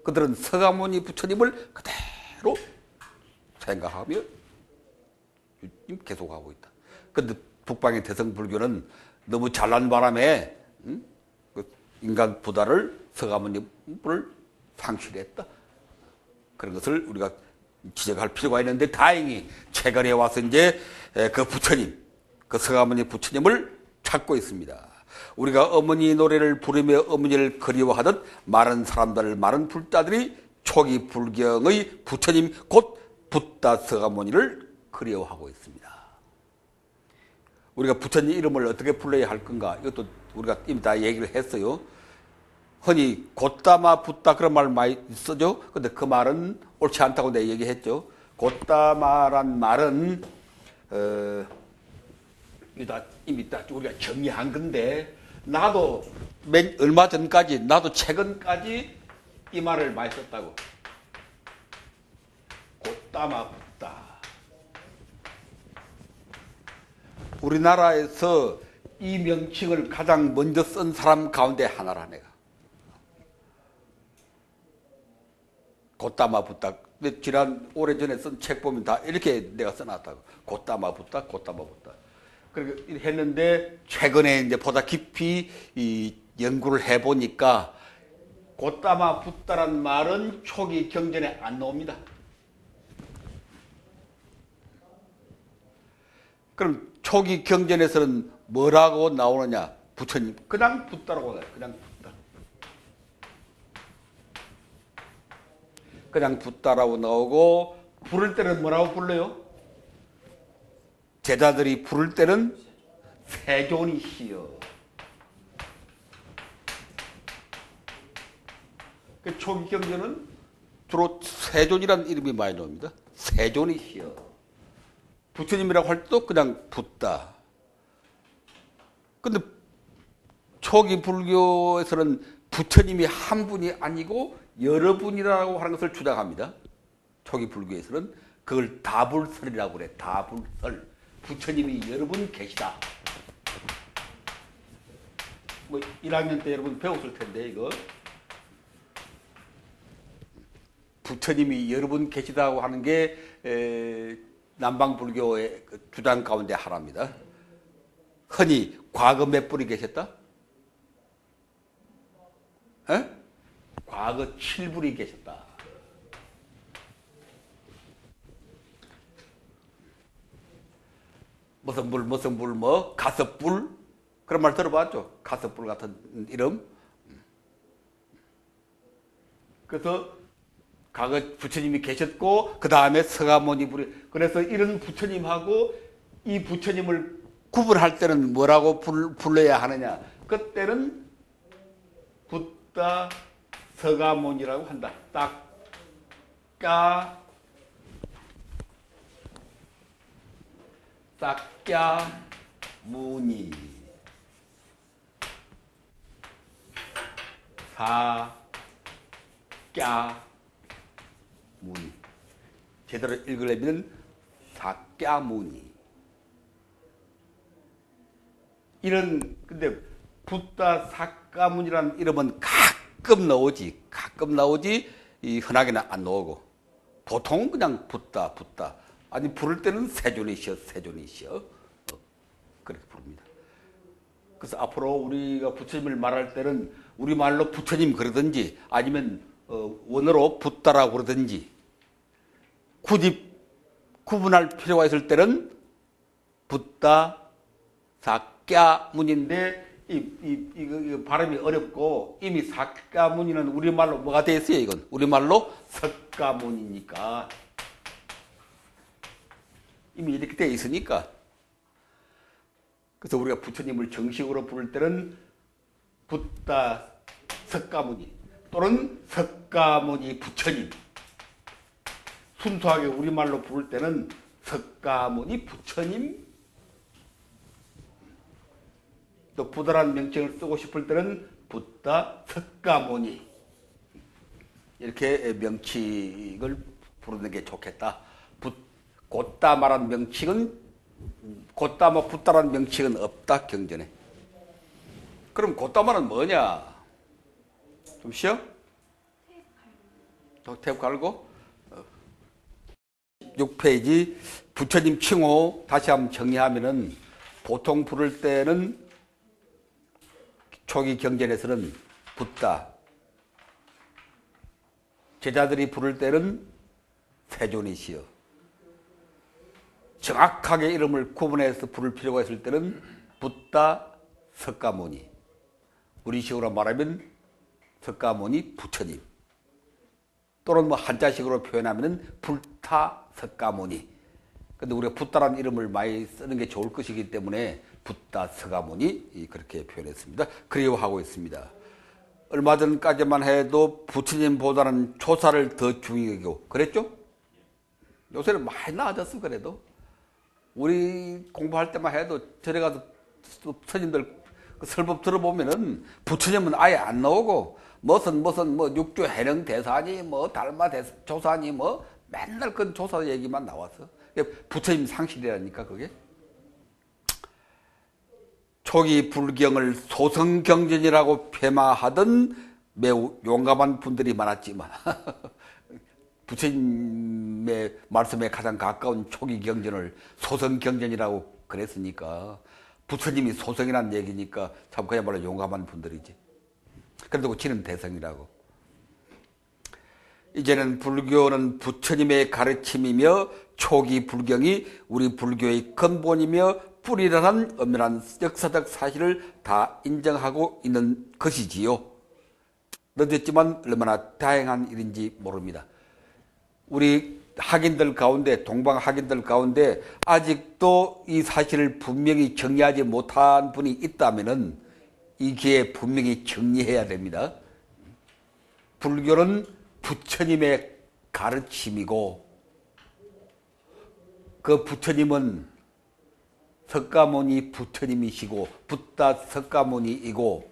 그들은 서가모니 부처님을 그대로 생각하며 계속하고 있다. 그런데 북방의 대성불교는 너무 잘난 바람에 그 인간 부다를 서가모니를 상실했다. 그런 것을 우리가 지적할 필요가 있는데 다행히 최근에 와서 이제 그 부처님, 그 서가모니 부처님을 찾고 있습니다. 우리가 어머니 노래를 부르며 어머니를 그리워하듯 많은 사람들, 많은 불자들이 초기 불경의 부처님 곧 붓다 서가모니를 그리워하고 있습니다. 우리가 부처님 이름을 어떻게 불러야 할 건가? 이것도 우리가 이미 다 얘기를 했어요. 흔히 곧다마 붓다 그런 말 많이 쓰죠. 근데 그 말은 옳지 않다고 내가 얘기했죠. 곧다마란 말은 이미 다 우리가 정리한 건데 나도 얼마 전까지 나도 최근까지 이 말을 많이 썼다고. 곧다마 붓다. 우리나라에서 이 명칭을 가장 먼저 쓴 사람 가운데 하나라 내가. 곧다마 붓다. 근데 지난 오래전에 쓴 책 보면 다 이렇게 내가 써놨다고. 곧다마 붓다, 곧다마 붓다. 그렇게 했는데 최근에 이제 보다 깊이 이 연구를 해보니까 곧다마 붓다란 말은 초기 경전에 안 나옵니다. 그럼 초기 경전에서는 뭐라고 나오느냐? 부처님. 그냥 붓다라고 나와요. 그냥 붓다. 그냥 붓다라고 나오고 부를 때는 뭐라고 불러요? 제자들이 부를 때는 세존이시여. 그 초기 경전은 주로 세존이라는 이름이 많이 나옵니다. 세존이시여. 부처님이라고 할 때도 그냥 붓다. 근데 초기 불교에서는 부처님이 한 분이 아니고 여러 분이라고 하는 것을 주장합니다. 초기 불교에서는 그걸 다불설이라고 그래. 다불설. 부처님이 여러 분 계시다. 뭐 1학년 때 여러분 배웠을 텐데 이거. 부처님이 여러 분 계시다고 하는 게 남방불교의 주장 가운데 하나입니다. 흔히 과거 몇 분이 계셨다? 에? 과거 7분이 계셨다. 무슨 불, 뭐, 가섭불? 그런 말 들어봤죠? 가섭불 같은 이름. 그래서 과거 부처님이 계셨고, 그 다음에 서가모니 불이, 그래서 이런 부처님하고 이 부처님을 구분할 때는 뭐라고 불러야 하느냐? 그때는 붓다 서가모니라고 한다. 싹꺄무니 사꺄무니 제대로 읽으려면 사꺄무니 이런 근데 붓다 사꺄무니라는 이름은 가끔 나오지 이 흔하게는 안 나오고 보통 그냥 붓다 아니 부를 때는 세존이시여 그렇게 부릅니다. 그래서 앞으로 우리가 부처님을 말할 때는 우리말로 부처님 그러든지 아니면 원어로 붓다라고 그러든지 굳이 구분할 필요가 있을 때는 붓다 사꺄문인데 이거 발음이 어렵고 이미 사꺄문이는 우리말로 뭐가 돼 있어요? 이건 우리말로 석가문이니까 이미 이렇게 돼 있으니까 그래서 우리가 부처님을 정식으로 부를 때는 붓다 석가모니 또는 석가모니 부처님 순수하게 우리말로 부를 때는 석가모니 부처님 또 부다란 명칭을 쓰고 싶을 때는 붓다 석가모니 이렇게 명칭을 부르는 게 좋겠다. 곧다마란 명칭은 곧다마 붓다란 명칭은 없다 경전에. 그럼 곧다마는 뭐냐? 좀 쉬어? 테이프 갈고 6페이지 부처님 칭호 다시 한번 정리하면은 보통 부를 때는 초기 경전에서는 붓다. 제자들이 부를 때는 세존이시여. 정확하게 이름을 구분해서 부를 필요가 있을 때는 붓다 석가모니. 우리식으로 말하면 석가모니 부처님. 또는 뭐 한자식으로 표현하면 불타 석가모니. 근데 우리가 붓다라는 이름을 많이 쓰는 게 좋을 것이기 때문에 붓다 석가모니 그렇게 표현했습니다. 그리워하고 있습니다. 얼마 전까지만 해도 부처님보다는 조사를 더 중요하고 그랬죠? 요새는 많이 나아졌어. 그래도 우리 공부할 때만 해도 절에 가서 스님들 설법 들어보면은 부처님은 아예 안 나오고 무슨 뭐 육조 해령 대사니 뭐 달마 조사니 뭐 맨날 그 조사 얘기만 나왔어. 부처님 상실이라니까 그게. 초기 불경을 소성경전이라고 폐마하던 매우 용감한 분들이 많았지만 부처님의 말씀에 가장 가까운 초기 경전을 소성경전이라고 그랬으니까 부처님이 소성이라는 얘기니까 참 그야말로 용감한 분들이지. 그래도 지는 대성이라고. 이제는 불교는 부처님의 가르침이며 초기 불경이 우리 불교의 근본이며 뿌리라는 엄연한 역사적 사실을 다 인정하고 있는 것이지요. 늦었지만 얼마나 다행한 일인지 모릅니다. 우리 학인들 가운데, 동방 학인들 가운데 아직도 이 사실을 분명히 정리하지 못한 분이 있다면은 이 기회에 분명히 정리해야 됩니다. 불교는 부처님의 가르침이고 그 부처님은 석가모니 부처님이시고 붓다 석가모니이고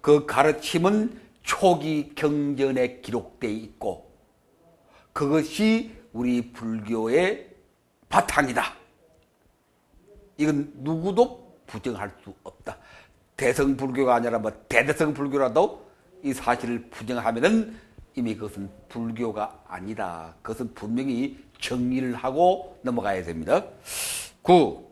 그 가르침은 초기 경전에 기록되어 있고 그것이 우리 불교의 바탕이다. 이건 누구도 부정할 수 없다. 대성불교가 아니라 뭐 대대성불교라도 이 사실을 부정하면은 이미 그것은 불교가 아니다. 그것은 분명히 정리를 하고 넘어가야 됩니다. 9.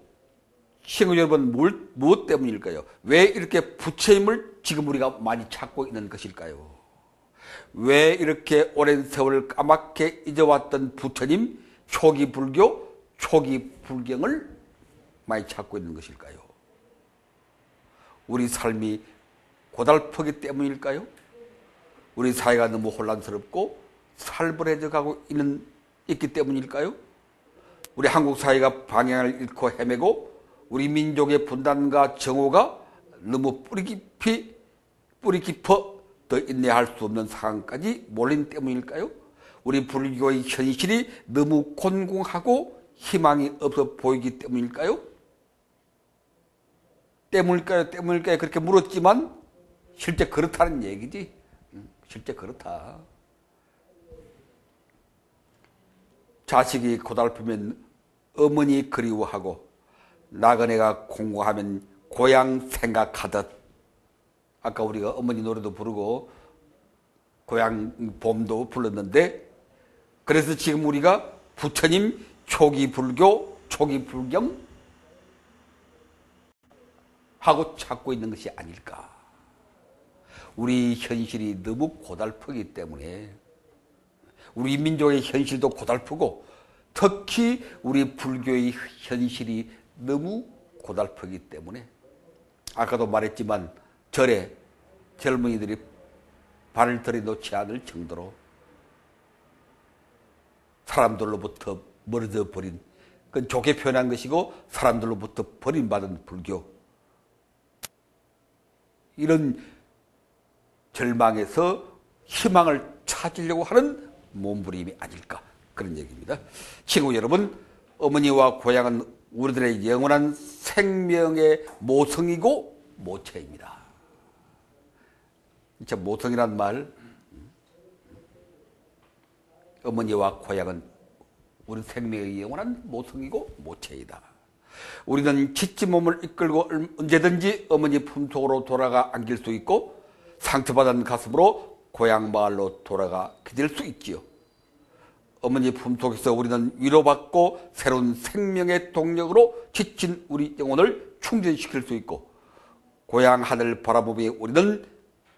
친구 여러분, 무엇 때문일까요? 왜 이렇게 부처님을 지금 우리가 많이 찾고 있는 것일까요? 왜 이렇게 오랜 세월을 까맣게 잊어왔던 부처님, 초기 불교, 초기 불경을 많이 찾고 있는 것일까요? 우리 삶이 고달프기 때문일까요? 우리 사회가 너무 혼란스럽고 살벌해져 가고 있기 때문일까요? 우리 한국 사회가 방향을 잃고 헤매고 우리 민족의 분단과 정오가 너무 뿌리 깊어 더 인내할 수 없는 상황까지 몰린 때문일까요? 우리 불교의 현실이 너무 곤궁하고 희망이 없어 보이기 때문일까요? 때문일까요? 그렇게 물었지만 실제 그렇다는 얘기지. 실제 그렇다. 자식이 고달프면 어머니 그리워하고 나그네가 공고하면 고향 생각하듯 아까 우리가 어머니 노래도 부르고 고향 봄도 불렀는데 그래서 지금 우리가 부처님 초기 불교, 초기 불경 하고 찾고 있는 것이 아닐까. 우리 현실이 너무 고달프기 때문에 우리 민족의 현실도 고달프고 특히 우리 불교의 현실이 너무 고달프기 때문에 아까도 말했지만 절에 젊은이들이 발을 들여놓지 않을 정도로 사람들로부터 멀어져 버린, 그건 좋게 표현한 것이고 사람들로부터 버림받은 불교, 이런 절망에서 희망을 찾으려고 하는 몸부림이 아닐까, 그런 얘기입니다. 친구 여러분, 어머니와 고향은 우리들의 영원한 생명의 모성이고 모체입니다. 진짜 모성이란 말, 어머니와 고향은 우리 생명의 영원한 모성이고 모체이다. 우리는 지친 몸을 이끌고 언제든지 어머니 품속으로 돌아가 안길 수 있고 상처받은 가슴으로 고향 마을로 돌아가 기댈 수 있지요. 어머니 품속에서 우리는 위로받고 새로운 생명의 동력으로 지친 우리 영혼을 충전시킬 수 있고, 고향 하늘 바라보며 우리는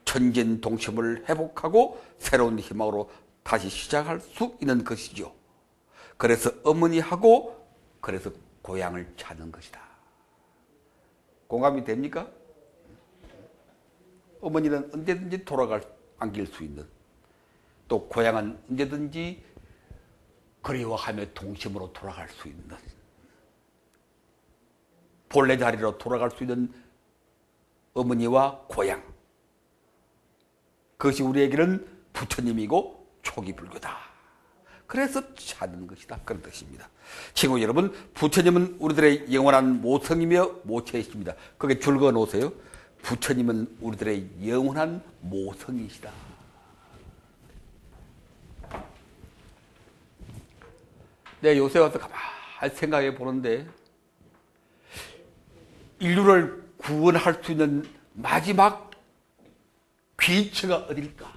천진 동심을 회복하고 새로운 희망으로 다시 시작할 수 있는 것이죠. 그래서 어머니하고 그래서 고향을 찾는 것이다. 공감이 됩니까? 어머니는 언제든지 안길 수 있는, 또 고향은 언제든지 그리워하며 동심으로 돌아갈 수 있는, 본래 자리로 돌아갈 수 있는 어머니와 고향, 그것이 우리에게는 부처님이고 초기불교다. 그래서 찾는 것이다, 그런 뜻입니다. 친구 여러분, 부처님은 우리들의 영원한 모성이며 모체이십니다. 거기에 줄 그어 놓으세요. 부처님은 우리들의 영원한 모성이시다. 네, 요새 와서 가만히 생각해 보는데, 인류를 구원할 수 있는 마지막 귀처가 어딜까?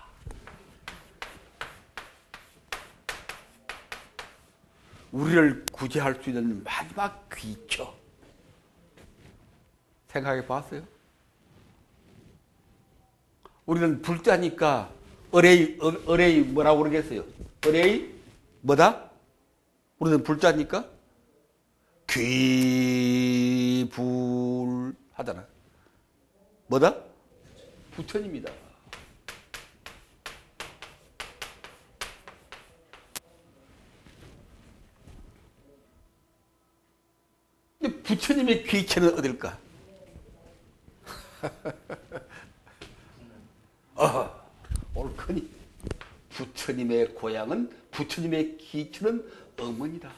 우리를 구제할 수 있는 마지막 귀처. 생각해 봤어요? 우리는 불자니까 어레이 뭐라고 그러겠어요? 어레이 뭐다? 우리는 불자니까 귀불 하잖아. 뭐다? 부처님이다. 근데 부처님의 귀체는 어딜까? 옳거니 부처님의 고향은, 부처님의 기초는 어머니다.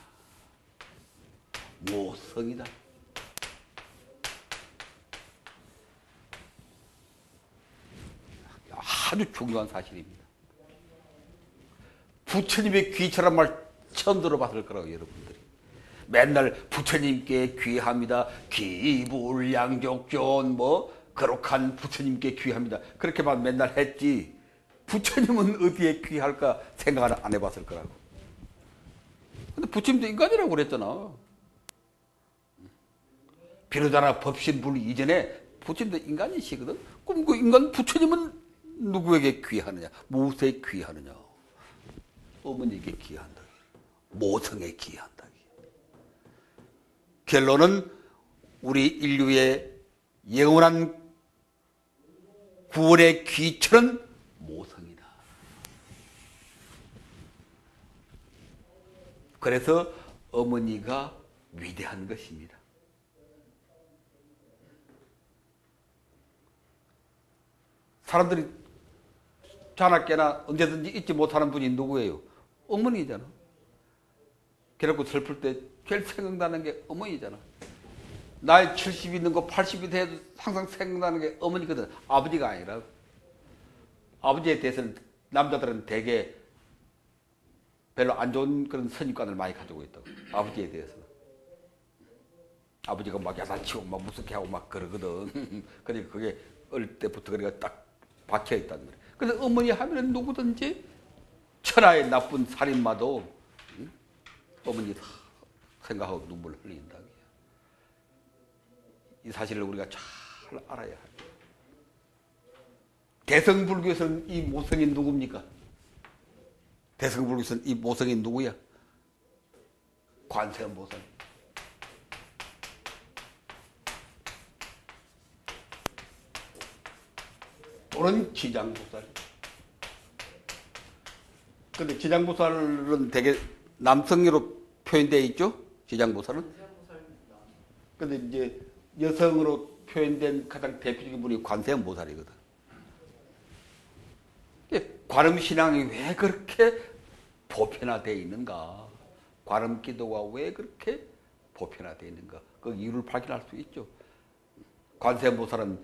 모성이다. 아주 중요한 사실입니다. 부처님의 귀처란 말 처음 들어봤을 거라고, 여러분들이. 맨날 부처님께 귀합니다. 귀불양족존 거룩한 부처님께 귀합니다. 그렇게만 맨날 했지, 부처님은 어디에 귀할까 생각을 안 해봤을 거라고. 근데 부처님도 인간이라고 그랬잖아. 비로자나 법신불 이전에 부처님도 인간이시거든. 그럼 그 인간 부처님은 누구에게 귀하느냐? 무엇에 귀하느냐? 어머니에게 귀한다. 모성에 귀한다. 결론은 우리 인류의 영원한 구원의 귀처는 모성이다. 그래서 어머니가 위대한 것입니다. 사람들이 자나깨나 언제든지 잊지 못하는 분이 누구예요? 어머니잖아. 괴롭고 슬플 때 제일 생각나는 게 어머니잖아. 나이 70 있는 거 80이 돼도 항상 생각나는 게 어머니거든. 아버지가 아니라. 아버지에 대해서는 남자들은 되게 별로 안 좋은 그런 선입관을 많이 가지고 있다고. 아버지에 대해서. 아버지가 막 야단치고 막 무섭게 하고 막 그러거든. 그러니까 그게 어릴 때부터 그래가 딱 박혀 있단 말이야. 근데 어머니 하면 누구든지 천하의 나쁜 살인마도 어머니 생각하고 눈물 흘린다. 이 사실을 우리가 잘 알아야 합니다. 대성불교에서는 이 모성이 누굽니까? 대성불교에서는 이 모성이 누구야? 관세음보살. 또는 지장보살. 근데 지장보살은 되게 남성으로 표현되어 있죠? 지장보살은. 근데 이제 여성으로 표현된 가장 대표적인 분이 관세음보살이거든. 관음신앙이 왜 그렇게 보편화되어 있는가? 관음기도가 왜 그렇게 보편화되어 있는가? 그 이유를 발견할 수 있죠. 관세음보살은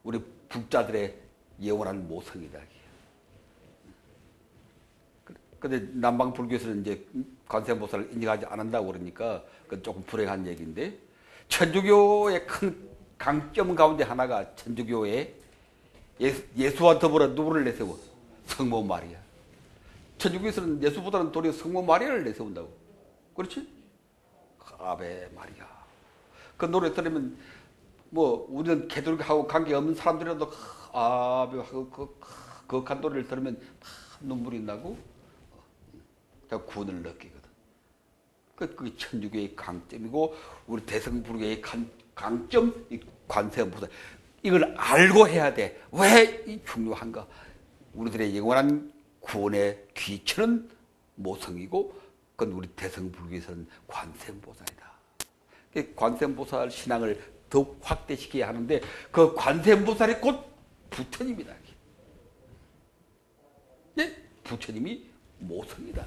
우리 불자들의 영원한 모성이다. 근데 남방불교에서는 이제 관세음보살을 인정하지 않는다고 그러니까 그건 조금 불행한 얘기인데, 천주교의 큰 강점 가운데 하나가 천주교의 예수와 더불어 누구를 내세워? 성모 마리아. 천주교에서는 예수보다는 도리어 성모 마리아를 내세운다고. 그렇지? 아베 마리아. 그 노래 들으면 뭐 우리는 개돌하고 관계없는 사람들이라도 아베하고 그 노래를 들으면 눈물이 나고 구원을 느끼거든. 그게 천주교의 강점이고 우리 대성불교의 강점, 이 관세음보살. 이걸 알고 해야 돼. 왜 이 중요한가? 우리들의 영원한 구원의 귀천은 모성이고 그건 우리 대성불교에서는 관세음보살이다. 관세음보살 신앙을 더욱 확대시켜야 하는데 그 관세음보살이 곧 부처님이다. 네? 부처님이 모성이다.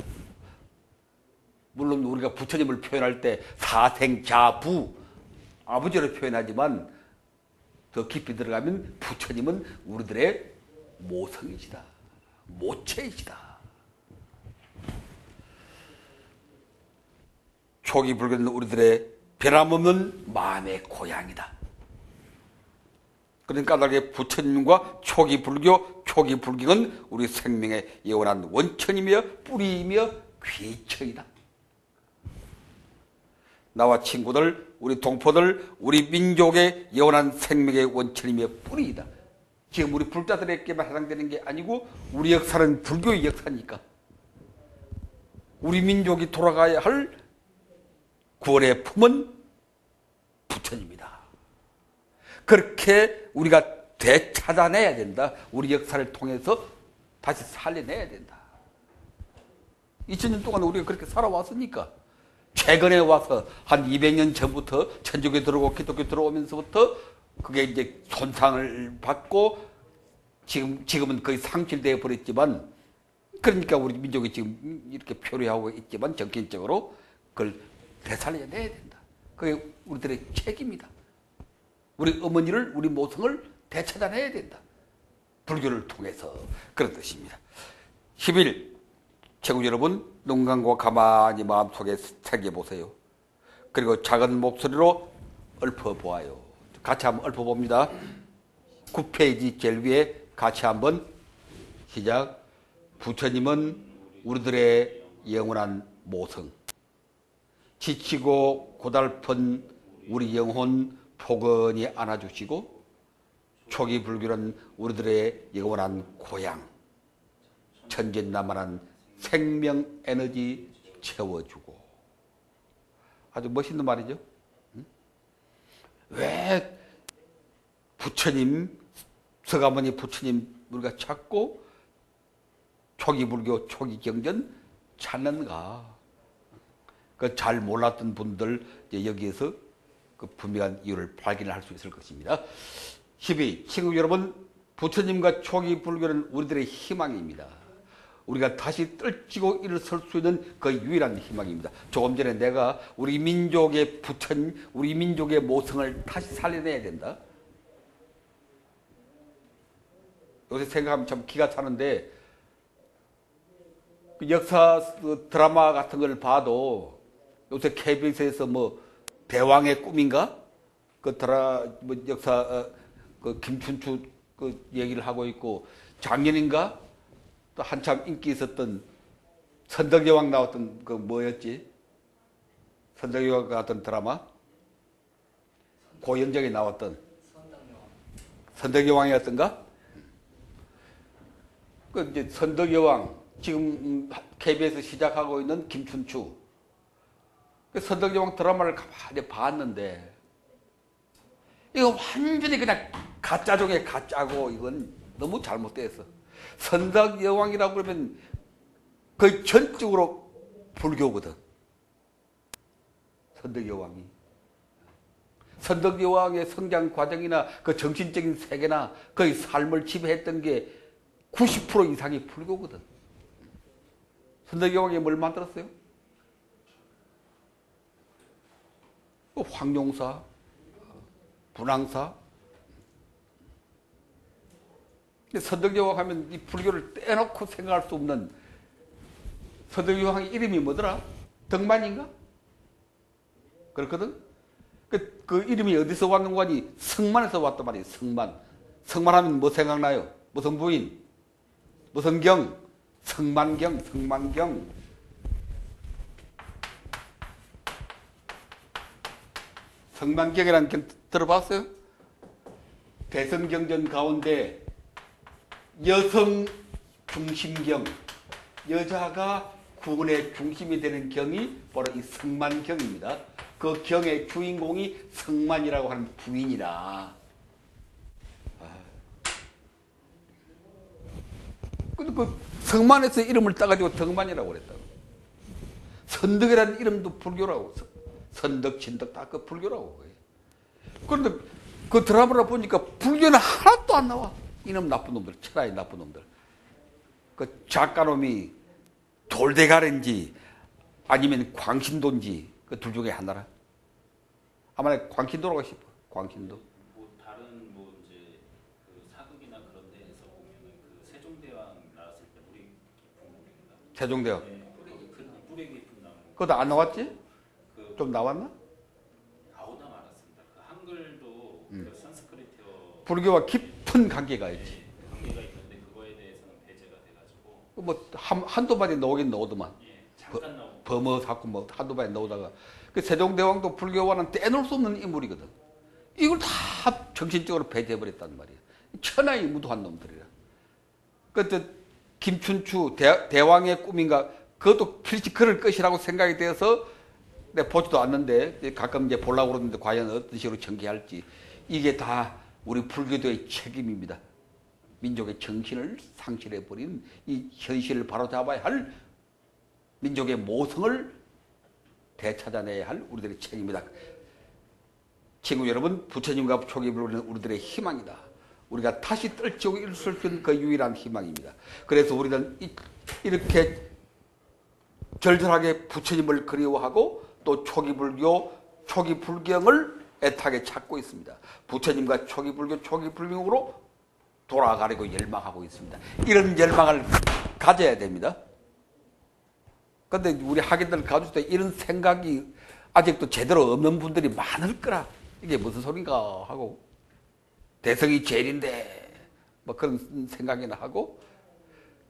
물론 우리가 부처님을 표현할 때 사생자부 아버지로 표현하지만 더 깊이 들어가면 부처님은 우리들의 모성이시다. 모체이시다. 초기 불교는 우리들의 변함없는 마음의 고향이다. 그러니까 까닭에 부처님과 초기 불교, 초기 불경은 우리 생명의 영원한 원천이며 뿌리이며 귀처이다. 나와 친구들, 우리 동포들, 우리 민족의 영원한 생명의 원천이며 뿌리이다. 지금 우리 불자들에게만 해당되는 게 아니고 우리 역사는 불교의 역사니까 우리 민족이 돌아가야 할 구원의 품은 부처님이다. 그렇게 우리가 되찾아내야 된다. 우리 역사를 통해서 다시 살려내야 된다. 2000년 동안 우리가 그렇게 살아왔으니까 최근에 와서 한 200년 전부터 천주교 들어오고 기독교 들어오면서부터 그게 이제 손상을 받고 지금은 거의 상실되어 버렸지만 그러니까 우리 민족이 지금 이렇게 표류하고 있지만 정신적으로 그걸 되살려내야 된다. 그게 우리들의 책임이다. 우리 어머니를 우리 모성을 되찾아내야 된다. 불교를 통해서 그런 뜻입니다. 10일 최고 여러분 눈 감고 가만히 마음속에 새겨보세요. 그리고 작은 목소리로 읊어보아요. 같이 한번 읊어봅니다. 9페이지 제일 위에 같이 한번 시작. 부처님은 우리들의 영원한 모성. 지치고 고달픈 우리 영혼 포근히 안아주시고 초기 불교는 우리들의 영원한 고향. 천진난만한 생명 에너지 채워주고. 아주 멋있는 말이죠. 왜 부처님, 서가모니 부처님 우리가 찾고 초기 불교, 초기 경전 찾는가? 그 잘 몰랐던 분들 여기에서 그 분명한 이유를 발견할 수 있을 것입니다. 12. 친구 여러분, 부처님과 초기 불교는 우리들의 희망입니다. 우리가 다시 떨치고 일어설 수 있는 그 유일한 희망입니다. 조금 전에 내가 우리 민족의 부처님, 우리 민족의 모성을 다시 살려내야 된다. 요새 생각하면 참 기가 차는데 그 역사 드라마 같은 걸 봐도 요새 KBS에서 뭐 대왕의 꿈인가? 그 뭐 역사 그 김춘추 그 얘기를 하고 있고 작년인가? 또 한참 인기 있었던 선덕여왕 나왔던 그 뭐였지? 선덕여왕 같은 드라마? 고현정이 나왔던 선덕여왕이었던가? 그 이제 선덕여왕 지금 KBS 시작하고 있는 김춘추 그 선덕여왕 드라마를 가만히 봤는데 이거 완전히 그냥 가짜 중에 가짜고 이건 너무 잘못되었어. 선덕여왕이라고 그러면 거의 전적으로 불교거든. 선덕여왕이. 선덕여왕의 성장 과정이나 그 정신적인 세계나 그의 삶을 지배했던 게 90% 이상이 불교거든. 선덕여왕이 뭘 만들었어요? 황룡사, 분황사. 선덕여왕 하면 이 불교를 떼놓고 생각할 수 없는 선덕여왕의 이름이 뭐더라? 덕만인가? 그렇거든? 그 이름이 어디서 왔는 거니? 성만에서 왔단 말이에요. 성만. 성만 하면 뭐 생각나요? 무슨 부인? 무슨 경? 성만경. 성만경이라는 경 들어봤어요? 대성경전 가운데 여성 중심경, 여자가 구원의 중심이 되는 경이 바로 이 성만경입니다. 그 경의 주인공이 성만이라고 하는 부인이라. 근데 그 성만에서 이름을 따가지고 덕만이라고 그랬다고. 선덕이라는 이름도 불교라고. 선덕, 진덕 다 그 불교라고. 그런데 그 드라마를 보니까 불교는 하나도 안 나와. 이놈 나쁜 놈들, 천하의 나쁜 놈들. 그 작가놈이 돌대가리인지 아니면 광신도인지 그 둘 중에 하나라. 아마 광신도라고 싶어. 광신도. 뭐 다른 뭐 이제 그 사극이나 그런 데에서 보면은 그 세종대왕 나왔을 때 뿌리 깊은 물인가? 세종대왕. 네, 뿌리 깊은 나무. 그것도 안 나왔지? 그 좀 나왔나? 나오다 말았습니다. 그 한글도 그 산스크리트어 불교와 깊은 관계가 있지. 관계가 있는데 그거에 대해서는 배제가 돼가지고 뭐 한두 마디 나오긴 나오더만. 예, 잠깐 나오고. 범어 사건 뭐 한두 마디 나오다가 그 세종대왕도 불교와는 떼놓을 수 없는 인물이거든. 이걸 다 정신적으로 배제해버렸단 말이야. 천하의 무도한 놈들이라. 그때 김춘추 대왕의 꿈인가 그것도 필시 그럴 것이라고 생각이 되어서 내가 보지도 않는데 가끔 이제 보려고 그러는데 과연 어떤 식으로 전개할지 이게 다 우리 불교도의 책임입니다. 민족의 정신을 상실해버린 이 현실을 바로잡아야 할 민족의 모성을 되찾아내야 할 우리들의 책임이다. 친구 여러분, 부처님과 초기부를 우리는 우리들의 희망이다. 우리가 다시 떨치고 일을 수 있는 그 유일한 희망입니다. 그래서 우리는 이렇게 절절하게 부처님을 그리워하고 또 초기불교, 초기불경을 애타게 찾고 있습니다. 부처님과 초기불교, 초기불경으로 돌아가려고 열망하고 있습니다. 이런 열망을 가져야 됩니다. 그런데 우리 학인들 가질 때 이런 생각이 아직도 제대로 없는 분들이 많을 거라. 이게 무슨 소린가 하고 대성이 제일인데 뭐 그런 생각이나 하고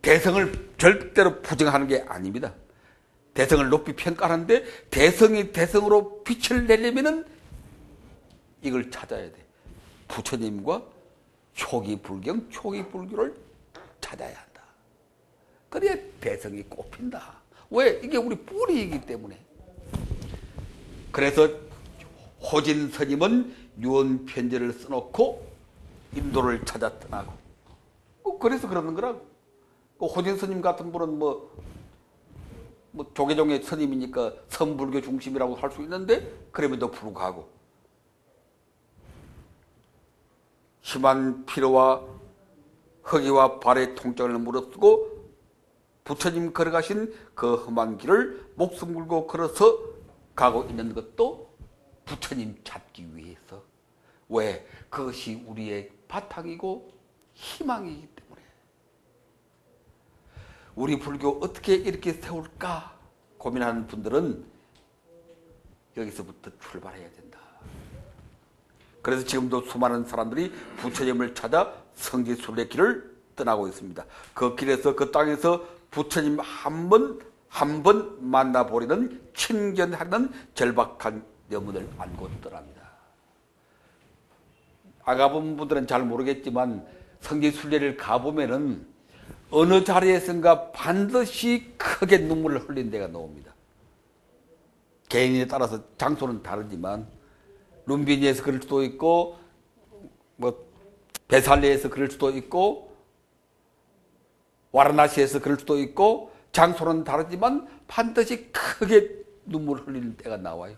대성을 절대로 부정하는 게 아닙니다. 대성을 높이 평가하는데 대성이 대성으로 빛을 내려면은 이걸 찾아야 돼. 부처님과 초기 불경, 초기 불교를 찾아야 한다. 그래야 대성이 꼽힌다. 왜? 이게 우리 뿌리이기 때문에. 그래서 호진 스님은 유언 편지를 써놓고 인도를 찾아 떠나고. 그래서 그러는 거라고. 호진 스님 같은 분은 뭐 조계종의 스님이니까 선불교 중심이라고 할 수 있는데 그럼에도 불구하고 심한 피로와 허기와 발의 통증을 무릅쓰고 부처님 걸어가신 그 험한 길을 목숨 걸고 걸어서 가고 있는 것도 부처님 찾기 위해서. 왜? 그것이 우리의 바탕이고 희망이기 때문에. 우리 불교 어떻게 이렇게 세울까 고민하는 분들은 여기서부터 출발해야 된다. 그래서 지금도 수많은 사람들이 부처님을 찾아 성지순례 길을 떠나고 있습니다. 그 길에서 그 땅에서 부처님 한 번 만나보려는 친견하는 절박한 여문을 안고 떠납니다. 아가본 분들은 잘 모르겠지만 성지순례를 가보면은 어느 자리에선가 반드시 크게 눈물을 흘린 데가 나옵니다. 개인에 따라서 장소는 다르지만 룸비니에서 그럴 수도 있고 뭐 베살레에서 그럴 수도 있고 와라나시에서 그럴 수도 있고 장소는 다르지만 반드시 크게 눈물을 흘리는 때가 나와요.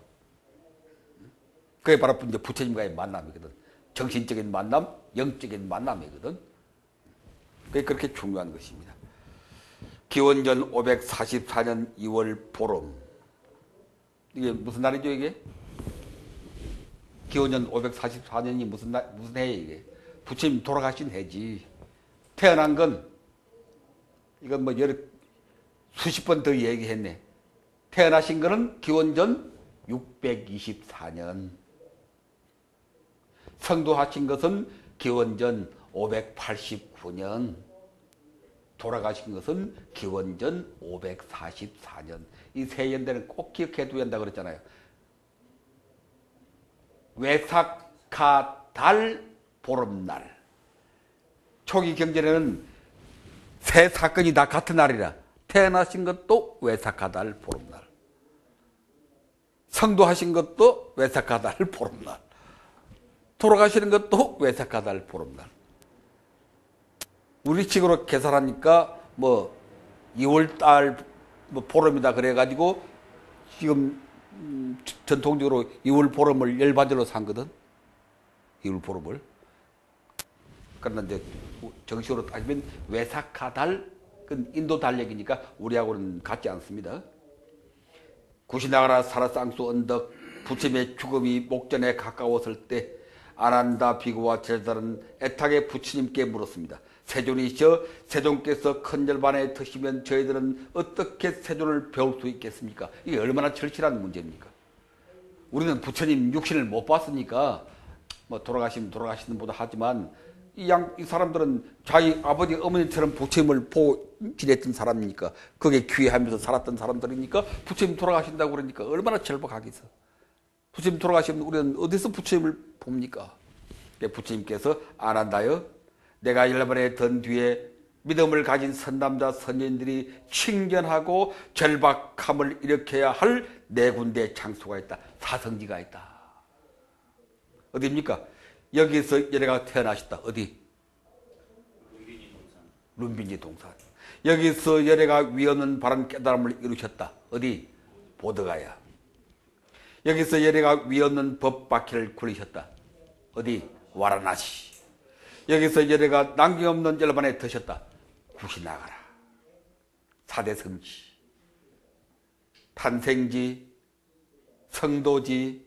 그게 바로 이제 부처님과의 만남이거든. 정신적인 만남, 영적인 만남이거든. 그게 그렇게 중요한 것입니다. 기원전 544년 2월 보름. 이게 무슨 날이죠, 이게? 기원전 544년이 무슨 해에 이게? 부처님 돌아가신 해지. 태어난 건, 이건 뭐 수십 번 더 얘기했네. 태어나신 거는 기원전 624년. 성도하신 것은 기원전 589년. 돌아가신 것은 기원전 544년. 이 세연대는 꼭 기억해 두야 한다 그랬잖아요. 외삭하달 보름날. 초기 경전에는 세 사건이 다 같은 날이라. 태어나신 것도 외삭하달 보름날. 성도하신 것도 외삭하달 보름날. 돌아가시는 것도 외삭하달 보름날. 우리식으로 계산하니까 뭐 2월달 뭐 보름이다 그래가지고 지금 전통적으로 2월 보름을 열반절로 산거든. 2월 보름을. 그러나 이제 정식으로 따지면 외삭하달, 그건 인도 달력이니까 우리하고는 같지 않습니다. 구시나가라 사라쌍수 언덕, 부처님의 죽음이 목전에 가까웠을 때 아난다 비구와 제자들은 애타게 부처님께 물었습니다. 세존이시여, 세존께서 큰 열반에 드시면 저희들은 어떻게 세존을 배울 수 있겠습니까? 이게 얼마나 절실한 문제입니까? 우리는 부처님 육신을 못 봤으니까 뭐 돌아가시면 돌아가시는 보다 하지만 이 사람들은 자기 아버지 어머니처럼 부처님을 보고 지냈던 사람이니까, 그게 귀해하면서 살았던 사람들이니까 부처님 돌아가신다고 그러니까 얼마나 절박하겠어. 부처님 돌아가시면 우리는 어디서 부처님을 봅니까? 부처님께서 아난다여, 내가 열반에 든 뒤에 믿음을 가진 선남자 선녀들이 칭견하고 절박함을 일으켜야 할 네 군데 장소가 있다. 사성지가 있다. 어디입니까? 여기서 얘네가 태어나셨다. 어디? 룸비니 동산. 여기서 얘네가 위없는 바른 깨달음을 이루셨다. 어디? 보드가야. 여기서 얘네가 위없는 법바퀴를 굴리셨다. 어디? 와라나시. 여기서 얘네가 남김없는 열반에 드셨다. 구시나가라. 4대 성지, 탄생지, 성도지,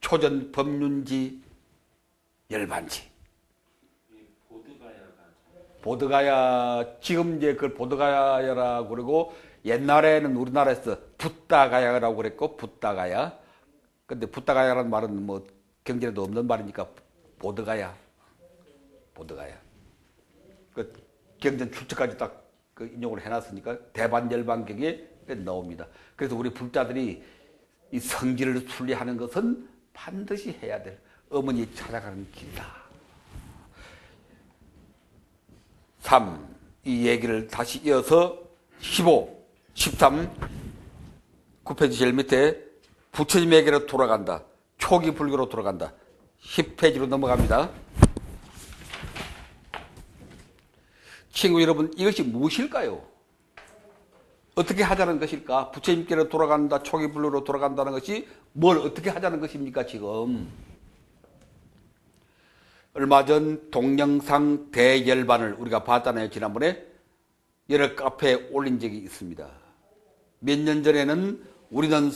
초전 법륜지, 열반지. 보드가야, 지금 이제 그걸 보드가야라고 그러고, 옛날에는 우리나라에서 붓다가야라고 그랬고, 붓다가야. 근데 붓다가야라는 말은 뭐 경전에도 없는 말이니까 보드가야. 보드가야. 그 경전 출처까지 딱 그 인용을 해놨으니까 대반열반경에 나옵니다. 그래서 우리 불자들이 이 성지를 순례하는 것은 반드시 해야 될 어머니 찾아가는 길이다. 3. 이 얘기를 다시 이어서 15, 13, 9페이지 제일 밑에 부처님에게로 돌아간다. 초기 불교로 돌아간다. 10페이지로 넘어갑니다. 친구 여러분, 이것이 무엇일까요? 어떻게 하자는 것일까? 부처님께로 돌아간다, 초기 불교로 돌아간다는 것이 뭘 어떻게 하자는 것입니까, 지금? 얼마 전 동영상 대열반을 우리가 봤잖아요, 지난번에. 여러 카페에 올린 적이 있습니다. 몇 년 전에는 우리는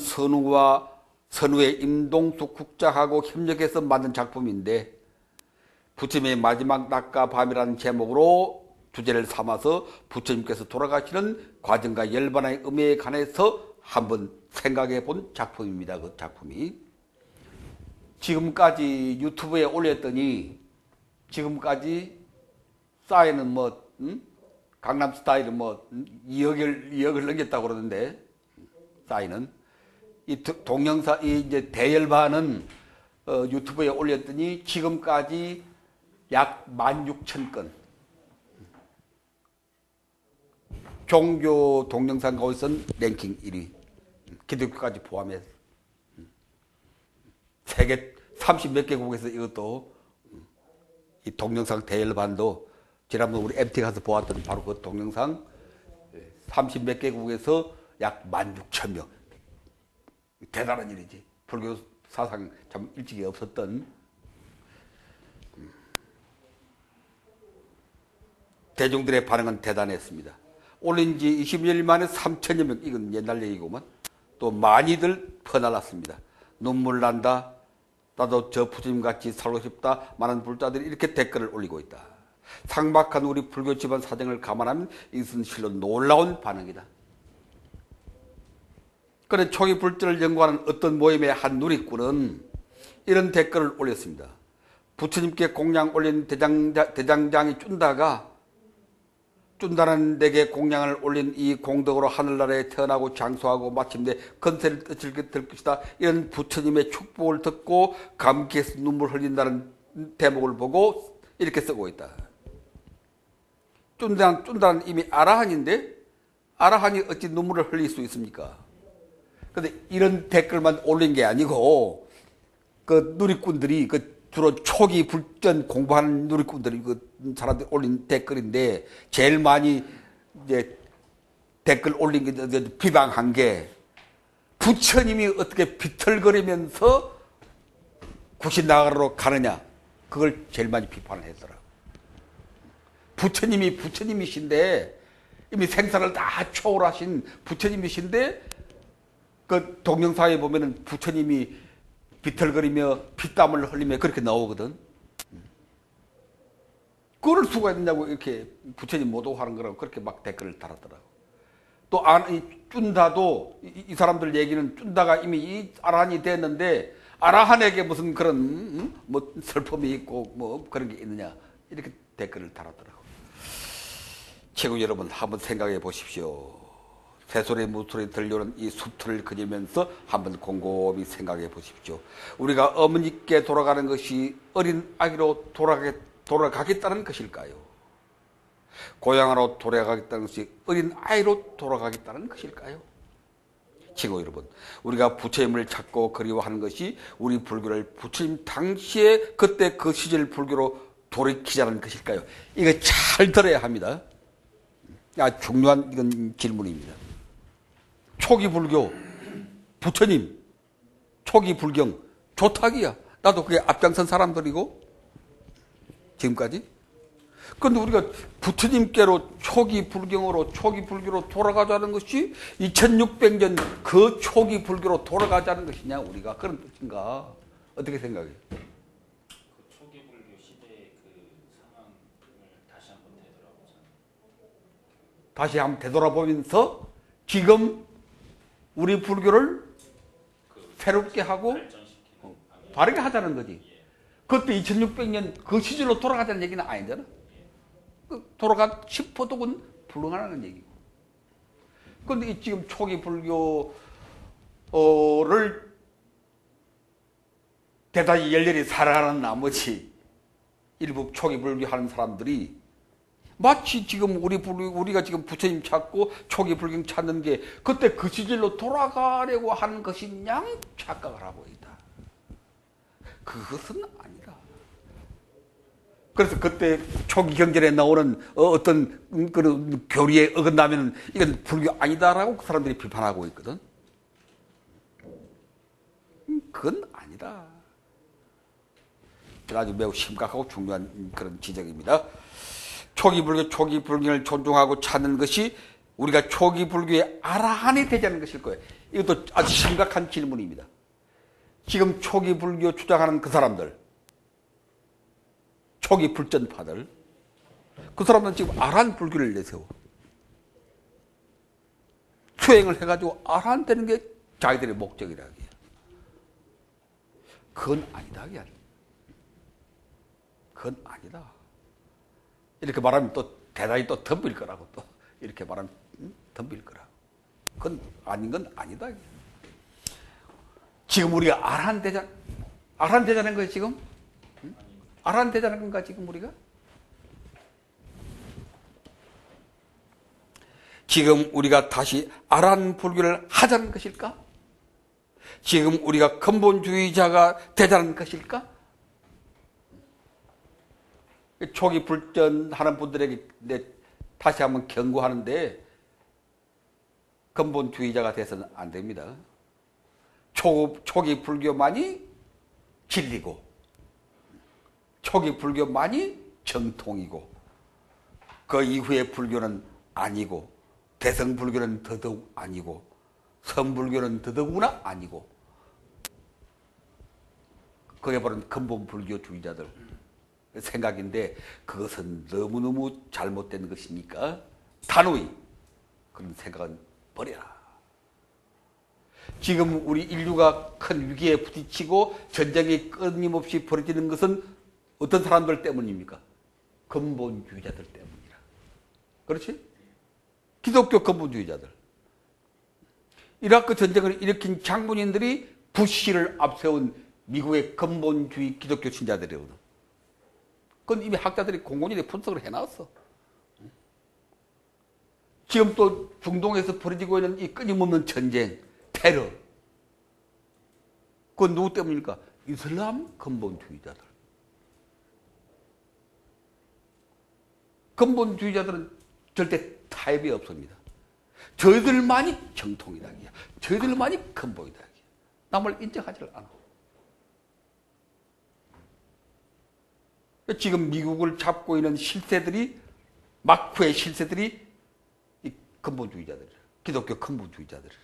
선우의 임동숙 국장하고 협력해서 만든 작품인데, 부처님의 마지막 낮과 밤이라는 제목으로 주제를 삼아서 부처님께서 돌아가시는 과정과 열반의 의미에 관해서 한번 생각해 본 작품입니다. 그 작품이. 지금까지 유튜브에 올렸더니 지금까지 싸이는 뭐 강남 스타일은 뭐 2억을 넘겼다고 그러는데, 싸이는 이 동영상 이 이제 대열반은 유튜브에 올렸더니 지금까지 약 16,000건. 종교 동영상 가운데서는 랭킹 1위. 기독교까지 포함해서. 세계 30몇 개국에서 이것도 이 동영상 대열반도 지난번 우리 MT 가서 보았던 바로 그 동영상 30몇 개국에서 약 16,000명. 대단한 일이지. 불교 사상 참 일찍이 없었던. 대중들의 반응은 대단했습니다. 올린 지 20일 만에 3,000여 명, 이건 옛날 얘기고만, 또 많이들 퍼날랐습니다. 눈물 난다. 나도 저 부처님같이 살고 싶다. 많은 불자들이 이렇게 댓글을 올리고 있다. 상박한 우리 불교 집안 사정을 감안하면 이것은 실로 놀라운 반응이다. 그런데 초기 불자를 연구하는 어떤 모임의 한 누리꾼은 이런 댓글을 올렸습니다. 부처님께 공양 올린 대장장이 쭌다는 내게 공양을 올린 이 공덕으로 하늘나라에 태어나고 장수하고 마침내 건세를 들 것이다. 이런 부처님의 축복을 듣고 감격해서 눈물 흘린다는 대목을 보고 이렇게 쓰고 있다. 쭌다는 이미 아라한인데 아라한이 어찌 눈물을 흘릴 수 있습니까? 근데 이런 댓글만 올린 게 아니고 그 누리꾼들이 주로 초기 불전 공부하는 누리꾼들이 사람들이 올린 댓글인데 제일 많이 이제 댓글 올린 게 비방한 게 부처님이 어떻게 비틀거리면서 구신나가로 가느냐, 그걸 제일 많이 비판을 했더라. 부처님이 부처님이신데 이미 생사를 다 초월하신 부처님이신데 그 동영상에 보면은 부처님이 비틀거리며 피땀을 흘리며 그렇게 나오거든. 그럴 수가 있냐고 이렇게 부처님 모독하는 거라고 그렇게 막 댓글을 달았더라고. 또 쭌다도 이 사람들 얘기는 쭌다가 이미 이 아라한이 됐는데 아라한에게 무슨 그런 뭐 슬픔이 있고 뭐 그런 게 있느냐 이렇게 댓글을 달았더라고. 최고 여러분 한번 생각해 보십시오. 새소리 무소리 들려오는 이 숲틀을 그리면서 한번 곰곰이 생각해 보십시오. 우리가 어머니께 돌아가는 것이 어린 아기로 돌아가겠다는 것일까요? 고향으로 돌아가겠다는 것이 어린 아이로 돌아가겠다는 것일까요? 친구 여러분, 우리가 부처님을 찾고 그리워하는 것이 우리 불교를 부처님 당시에 그때 그 시절 불교로 돌이키자는 것일까요? 이거 잘 들어야 합니다. 중요한 이건 질문입니다. 초기 불교, 부처님, 초기 불경, 조탁이야. 나도 그게 앞장선 사람들이고, 지금까지. 그런데 우리가 부처님께로 초기 불경으로, 초기 불교로 돌아가자는 것이 2600년 그 초기 불교로 돌아가자는 것이냐, 우리가. 그런 뜻인가? 어떻게 생각해? 그 초기 불교 시대의 그 상황을 다시 한번 되돌아보자. 다시 한번 되돌아보면서 지금 우리 불교를 새롭게 하고 바르게 하자는 거지. 그때 2600년 그 시절로 돌아가자는 얘기는 아니잖아. 돌아가 싶어도 그건 불가능한 얘기고. 그런데 지금 초기 불교를 대단히 열렬히 사랑하는 나머지 일부 초기 불교 하는 사람들이 마치 지금 우리가 지금 부처님 찾고 초기 불경 찾는 게 그때 그 시절로 돌아가려고 하는 것이냐 착각을 하고 있다. 그것은 아니다. 그래서 그때 초기 경전에 나오는 어떤 그런 교리에 어긋나면 이건 불교 아니다라고 그 사람들이 비판하고 있거든. 그건 아니다. 아주 매우 심각하고 중요한 그런 지적입니다. 초기 불교, 초기 불경을 존중하고 찾는 것이 우리가 초기 불교의 아라한이 되자는 것일 거예요. 이것도 아주 심각한 질문입니다. 지금 초기 불교 주장하는 그 사람들, 초기 불전파들, 그 사람들은 지금 아라한 불교를 내세워. 수행을 해가지고 아라한 되는 게 자기들의 목적이라. 그건 아니다. 그건 아니다. 이렇게 말하면 또 대단히 또 덤빌 거라고 또 이렇게 말하면 덤빌 거라고. 그건 아닌 건 아니다. 지금 우리가 아라한 되자는 거예요 지금? 아라한 되자는 건가 지금 우리가? 지금 우리가 다시 아라한 불교를 하자는 것일까? 지금 우리가 근본주의자가 되자는 것일까? 초기 불전하는 분들에게 다시 한번 경고하는데 근본주의자가 돼서는 안 됩니다. 초기 불교만이 진리고 초기 불교만이 정통이고 그 이후의 불교는 아니고 대성불교는 더더욱 아니고 성불교는 더더구나 아니고 그게 바로 근본불교주의자들 생각인데 그것은 너무너무 잘못된 것이니까 단호히 그런 생각은 버려라. 지금 우리 인류가 큰 위기에 부딪히고 전쟁이 끊임없이 벌어지는 것은 어떤 사람들 때문입니까? 근본주의자들 때문이라. 그렇지? 기독교 근본주의자들. 이라크 전쟁을 일으킨 장군인들이 부시를 앞세운 미국의 근본주의 기독교 신자들이거든. 그건 이미 학자들이 공공연히 분석을 해놨어. 지금 또 중동에서 벌어지고 있는 이 끊임없는 전쟁, 테러. 그건 누구 때문입니까? 이슬람 근본주의자들. 근본주의자들은 절대 타협이 없습니다. 저희들만이 정통이다. 저희들만이 근본이다. 남을 인정하지 않아. 지금 미국을 잡고 있는 실세들이, 마크의 실세들이 이 근본주의자들이라. 기독교 근본주의자들이라.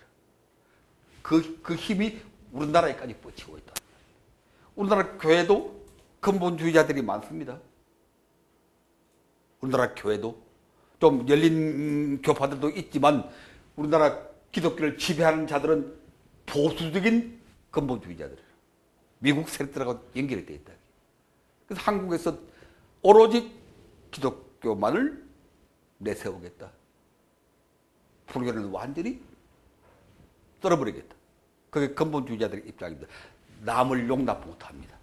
그 힘이 우리나라에까지 뻗치고 있다. 우리나라 교회도 근본주의자들이 많습니다. 우리나라 교회도 좀 열린 교파들도 있지만 우리나라 기독교를 지배하는 자들은 보수적인 근본주의자들이에요. 미국 세력들하고 연결이 되어 있다. 그래서 한국에서 오로지 기독교만을 내세우겠다. 불교는 완전히 떨어버리겠다. 그게 근본주의자들의 입장입니다. 남을 용납 못합니다.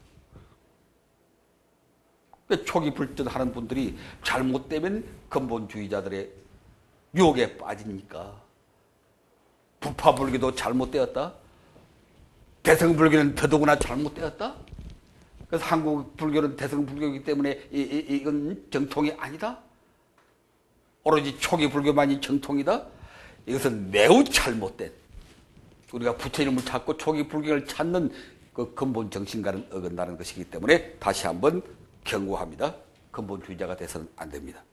초기 불전하는 분들이 잘못되면 근본주의자들의 유혹에 빠지니까 부파불교도 잘못되었다. 대성불교는 더더구나 잘못되었다. 그래서 한국 불교는 대성불교이기 때문에 이건 정통이 아니다. 오로지 초기 불교만이 정통이다. 이것은 매우 잘못된, 우리가 부처님을 찾고 초기 불교를 찾는 그 근본 정신과는 어긋나는 것이기 때문에 다시 한번 경고합니다. 근본주의자가 돼서는 안 됩니다.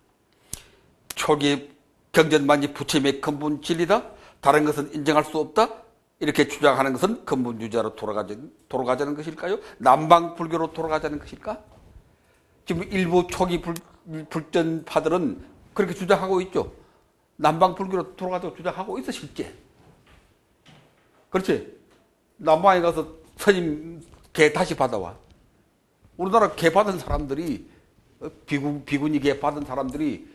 초기 경전만이 부처님의 근본 진리다. 다른 것은 인정할 수 없다. 이렇게 주장하는 것은 근본주의자로 돌아가자는 것일까요? 남방불교로 돌아가자는 것일까? 지금 일부 초기 불전파들은 그렇게 주장하고 있죠. 남방불교로 돌아가자고 주장하고 있어, 실제. 그렇지? 남방에 가서 스님 개 다시 받아와. 우리나라 개 받은 사람들이, 비구니 개 받은 사람들이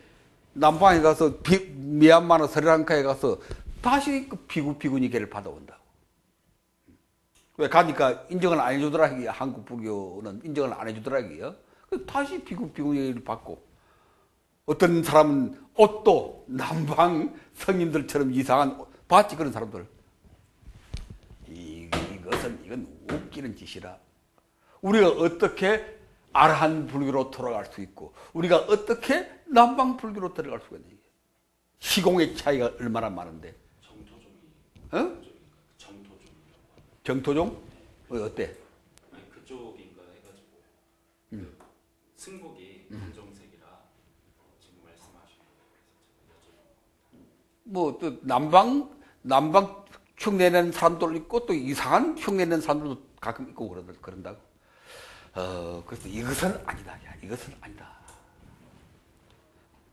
남방에 가서 미얀마나 스리랑카에 가서 다시 그 비구니 개를 받아온다고. 왜 가니까 인정을 안 해주더라고요. 한국 불교는 인정을 안 해주더라고요. 다시 비구니를 받고, 어떤 사람은 옷도 남방 성인들처럼 이상한 옷, 봤지 그런 사람들. 이건 웃기는 짓이라. 우리가 어떻게 아라한 불교로 돌아갈 수 있고 우리가 어떻게 남방 불교로 들어갈 수가 있느냐. 시공의 차이가 얼마나 많은데. 정토종이. 정토종? 어때? 아니, 그쪽인가 해가지고 그 승복이 검정색이라 지금 말씀하신 뭐 또 남방 흉내내는 사람도 있고 또 이상한 흉내내는 사람들도 가끔 있고 그런다고. 그래서 이것은 아니다. 이것은 아니다.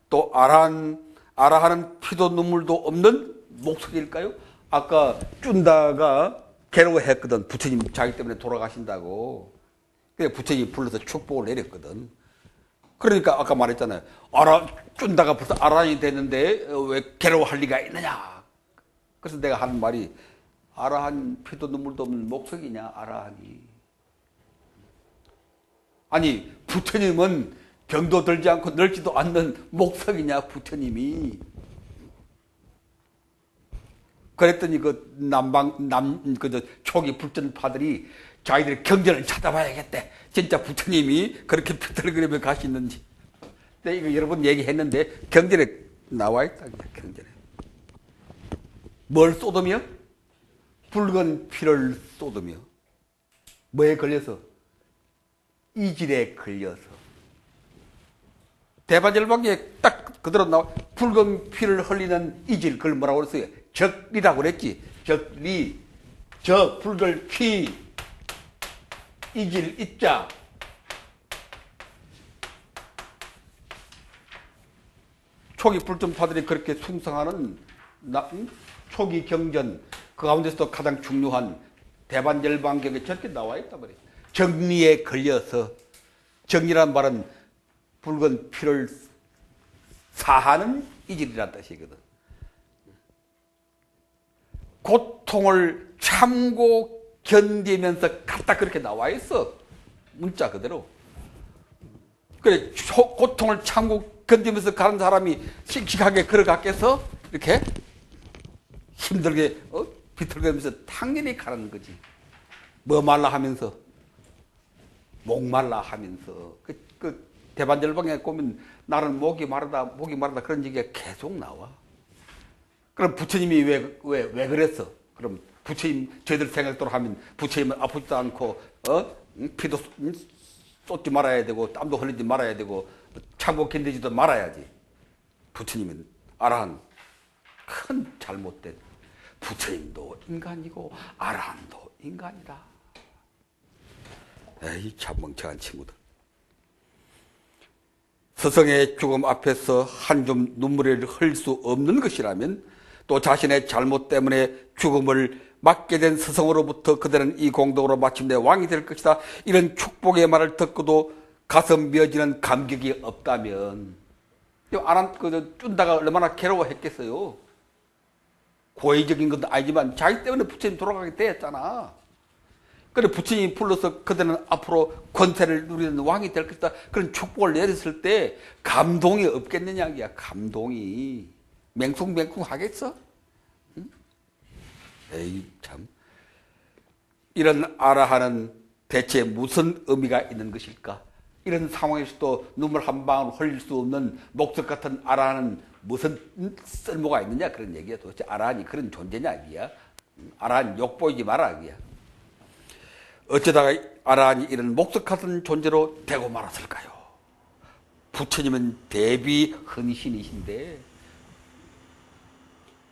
또 아라하는 피도 눈물도 없는 목석일까요? 아까 쭌다가 괴로워했거든. 부처님 자기 때문에 돌아가신다고. 그래 부처님이 불러서 축복을 내렸거든. 그러니까 아까 말했잖아요. 쭌다가 벌써 아라한이 됐는데 왜 괴로워할 리가 있느냐. 그래서 내가 하는 말이 아라한 피도 눈물도 없는 목석이냐 아라한이. 아니 부처님은 병도 들지 않고 늙지도 않는 목석이냐 부처님이. 그랬더니 초기 불전파들이 자기들이 경전을 찾아봐야겠대. 진짜 부처님이 그렇게 비틀거리며 가시는지. 근데 이거 여러 번 얘기했는데 경전에 나와 있다. 경전에. 뭘 쏟으며? 붉은 피를 쏟으며. 뭐에 걸려서? 이질에 걸려서. 대반절방기에 딱 그대로 나와. 붉은 피를 흘리는 이질, 그걸 뭐라고 그랬어요? 적리라고 그랬지. 적리. 붉은 피. 이질, 입자. 초기 불전파들이 그렇게 숭상하는 초기 경전, 그 가운데서도 가장 중요한 대반절방경에 저렇게 나와 있단 말이에요. 정리에 걸려서, 정리란 말은 붉은 피를 사하는 이질이란 뜻이거든. 고통을 참고 견디면서 갔다 그렇게 나와 있어. 문자 그대로. 그래, 고통을 참고 견디면서 가는 사람이 씩씩하게 걸어갔겠어? 이렇게 힘들게 비틀거리면서 당연히 가는 거지. 뭐 말라 하면서, 목말라 하면서. 그 대반절방에 보면 나는 목이 마르다 그런 얘기가 계속 나와. 그럼 부처님이 왜 그랬어? 그럼 부처님 저희들 생각대로 하면 부처님은 아프지도 않고 피도 쏟지 말아야 되고 땀도 흘리지 말아야 되고 참고 견디지도 말아야지. 부처님은 아라한 큰 잘못된, 부처님도 인간이고 아라한도 인간이다. 에이 참 멍청한 친구들. 스승의 죽음 앞에서 한 줌 눈물을 흘릴 수 없는 것이라면 또 자신의 잘못 때문에 죽음을 맞게 된 스승으로부터 그들은 이 공덕으로 마침내 왕이 될 것이다. 이런 축복의 말을 듣고도 가슴 미어지는 감격이 없다면 준다가 얼마나 괴로워했겠어요. 고의적인 것도 아니지만 자기 때문에 부처님 돌아가게 되었잖아. 그래 부처님이 불러서 그들은 앞으로 권세를 누리는 왕이 될 것이다. 그런 축복을 내렸을 때 감동이 없겠느냐 이야. 감동이 맹숭맹숭 하겠어? 응? 에이 참. 이런 아라하는 대체 무슨 의미가 있는 것일까? 이런 상황에서도 눈물 한 방울 흘릴 수 없는 목석 같은 아라하는 무슨 쓸모가 있느냐 그런 얘기야. 도대체 아라한이 그런 존재냐 이야. 아라한 욕보이지 마라 이야. 어쩌다가 아라한이 이런 목석 같은 존재로 되고 말았을까요? 부처님은 대비 헌신이신데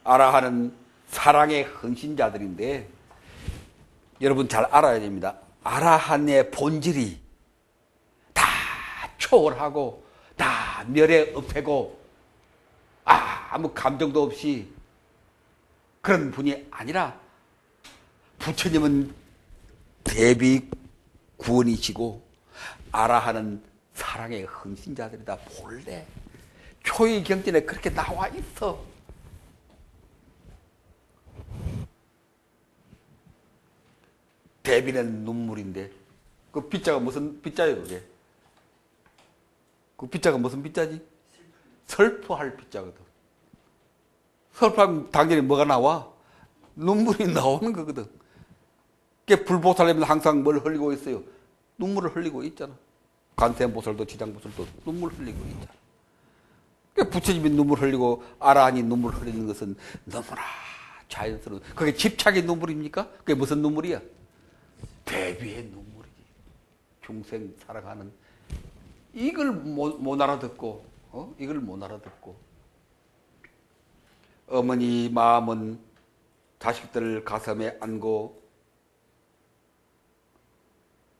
아라한은 사랑의 헌신자들인데 여러분 잘 알아야 됩니다. 아라한의 본질이 다 초월하고 다 멸에 없애고 아무 감정도 없이 그런 분이 아니라 부처님은 대비 구원이시고 아라한은 사랑의 헌신자들이다. 본래 초의 경전에 그렇게 나와 있어. 대비는 눈물인데 그 빗자가 무슨 빗자예요 그게? 그 빗자가 무슨 빗자지? 슬퍼할 빗자거든. 슬퍼하면 당연히 뭐가 나와? 눈물이 나오는 거거든. 그게 불보살님은 항상 뭘 흘리고 있어요? 눈물을 흘리고 있잖아. 관세음보살도 지장보살도 눈물 흘리고 있잖아. 그러니까 부처님이 눈물 흘리고 아라한이 눈물 흘리는 것은 너무나 자연스러운. 그게 집착의 눈물입니까? 그게 무슨 눈물이야? 대비의 눈물이지. 중생 사랑하는. 이걸 못 알아듣고, 이걸 못 알아듣고. 어머니 마음은 자식들을 가슴에 안고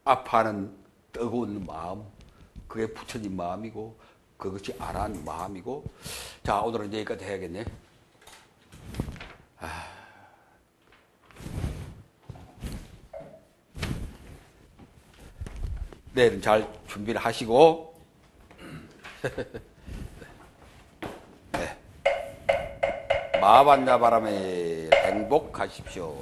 아파하는 뜨거운 마음, 그게 부처님 마음이고 그것이 아라한 마음이고. 자, 오늘은 여기까지 해야겠네. 내일은 잘 준비를 하시고 네. 마반야 바람에 행복하십시오.